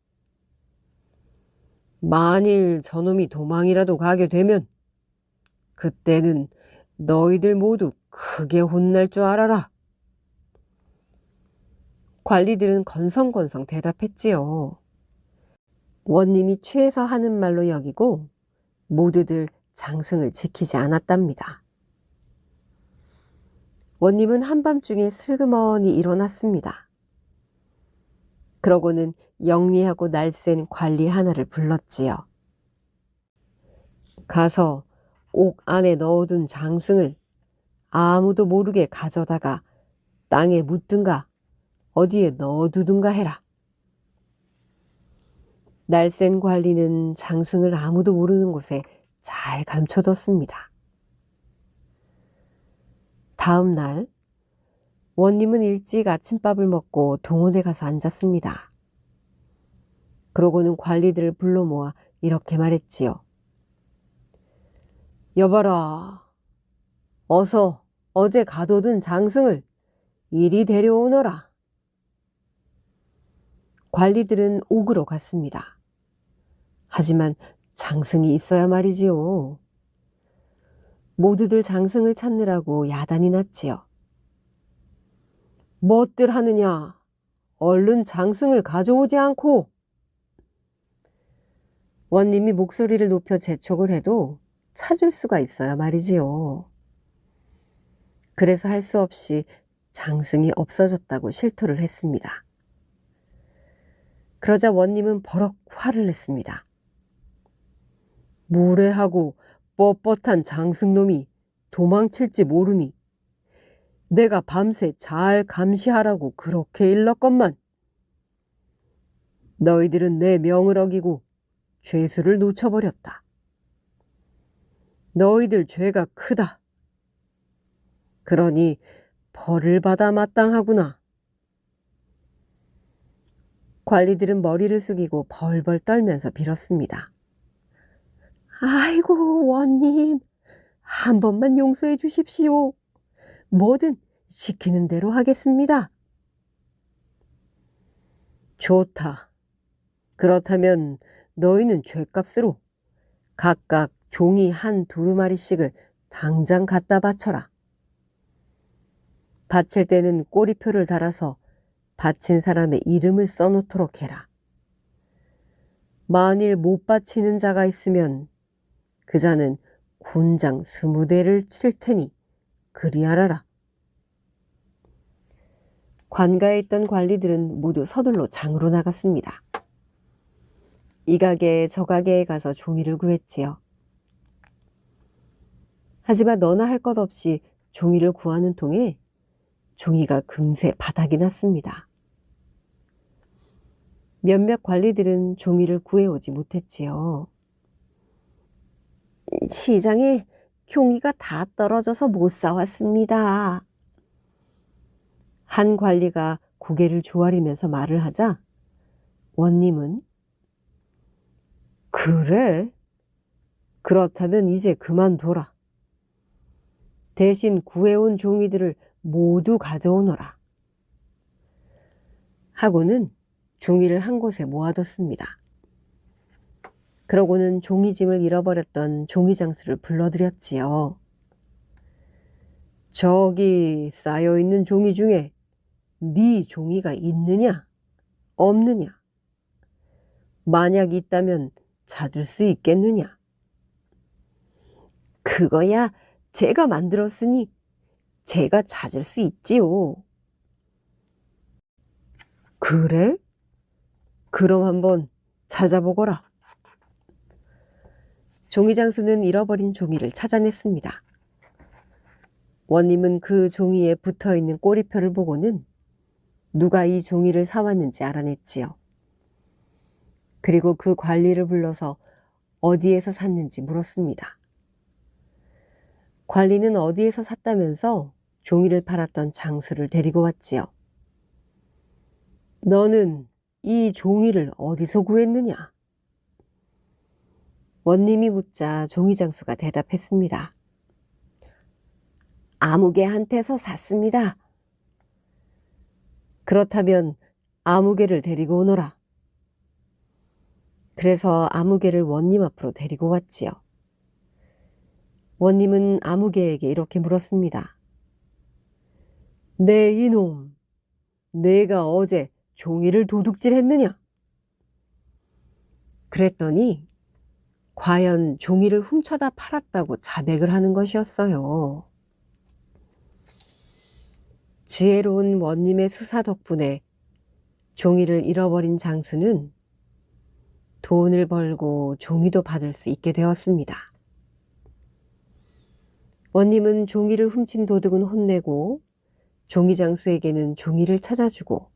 만일 저놈이 도망이라도 가게 되면 그때는 너희들 모두 크게 혼날 줄 알아라. 관리들은 건성건성 대답했지요. 원님이 취해서 하는 말로 여기고 모두들 장승을 지키지 않았답니다. 원님은 한밤중에 슬그머니 일어났습니다. 그러고는 영리하고 날쌘 관리 하나를 불렀지요. 가서 옥 안에 넣어둔 장승을 아무도 모르게 가져다가 땅에 묻든가 어디에 넣어두든가 해라. 날쌘 관리는 장승을 아무도 모르는 곳에 잘 감춰뒀습니다. 다음 날 원님은 일찍 아침밥을 먹고 동원에 가서 앉았습니다. 그러고는 관리들을 불러 모아 이렇게 말했지요. 여봐라, 어서 어제 가둬둔 장승을 이리 데려오너라. 관리들은 옥으로 갔습니다. 하지만 장승이 있어야 말이지요. 모두들 장승을 찾느라고 야단이 났지요. 뭣들 하느냐? 얼른 장승을 가져오지 않고. 원님이 목소리를 높여 재촉을 해도 찾을 수가 있어야 말이지요. 그래서 할 수 없이 장승이 없어졌다고 실토를 했습니다. 그러자 원님은 버럭 화를 냈습니다. 무례하고 뻣뻣한 장승놈이 도망칠지 모르니 내가 밤새 잘 감시하라고 그렇게 일렀건만. 너희들은 내 명을 어기고 죄수를 놓쳐버렸다. 너희들 죄가 크다. 그러니 벌을 받아 마땅하구나. 관리들은 머리를 숙이고 벌벌 떨면서 빌었습니다. 아이고, 원님, 한 번만 용서해 주십시오. 뭐든 시키는 대로 하겠습니다. 좋다. 그렇다면 너희는 죗값으로 각각 종이 한 두루마리씩을 당장 갖다 바쳐라. 바칠 때는 꼬리표를 달아서 바친 사람의 이름을 써놓도록 해라. 만일 못 바치는 자가 있으면 그 자는 곤장 20대를 칠 테니 그리하라라. 관가에 있던 관리들은 모두 서둘러 장으로 나갔습니다. 이 가게 저 가게에 가서 종이를 구했지요. 하지만 너나 할 것 없이 종이를 구하는 통에 종이가 금세 바닥이 났습니다. 몇몇 관리들은 종이를 구해오지 못했지요. 시장에 종이가 다 떨어져서 못 사왔습니다. 한 관리가 고개를 조아리면서 말을 하자 원님은 그래? 그렇다면 이제 그만둬라. 대신 구해온 종이들을 모두 가져오너라. 하고는 종이를 한 곳에 모아뒀습니다. 그러고는 종이짐을 잃어버렸던 종이장수를 불러들였지요. 저기 쌓여있는 종이 중에 네 종이가 있느냐? 없느냐? 만약 있다면 찾을 수 있겠느냐? 그거야 제가 만들었으니 제가 찾을 수 있지요. 그래? 그럼 한번 찾아보거라. 종이장수는 잃어버린 종이를 찾아냈습니다. 원님은 그 종이에 붙어있는 꼬리표를 보고는 누가 이 종이를 사왔는지 알아냈지요. 그리고 그 관리를 불러서 어디에서 샀는지 물었습니다. 관리는 어디에서 샀다면서 종이를 팔았던 장수를 데리고 왔지요. 너는 이 종이를 어디서 구했느냐? 원님이 묻자 종이장수가 대답했습니다. 아무개한테서 샀습니다. 그렇다면 아무개를 데리고 오너라. 그래서 아무개를 원님 앞으로 데리고 왔지요. 원님은 아무개에게 이렇게 물었습니다. 네 이놈, 내가 어제 종이를 도둑질했느냐? 그랬더니 과연 종이를 훔쳐다 팔았다고 자백을 하는 것이었어요. 지혜로운 원님의 수사 덕분에 종이를 잃어버린 장수는 돈을 벌고 종이도 받을 수 있게 되었습니다. 원님은 종이를 훔친 도둑은 혼내고 종이장수에게는 종이를 찾아주고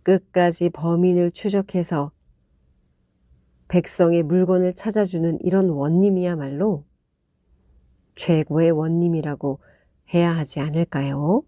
끝까지 범인을 추적해서 백성의 물건을 찾아주는 이런 원님이야말로 최고의 원님이라고 해야 하지 않을까요?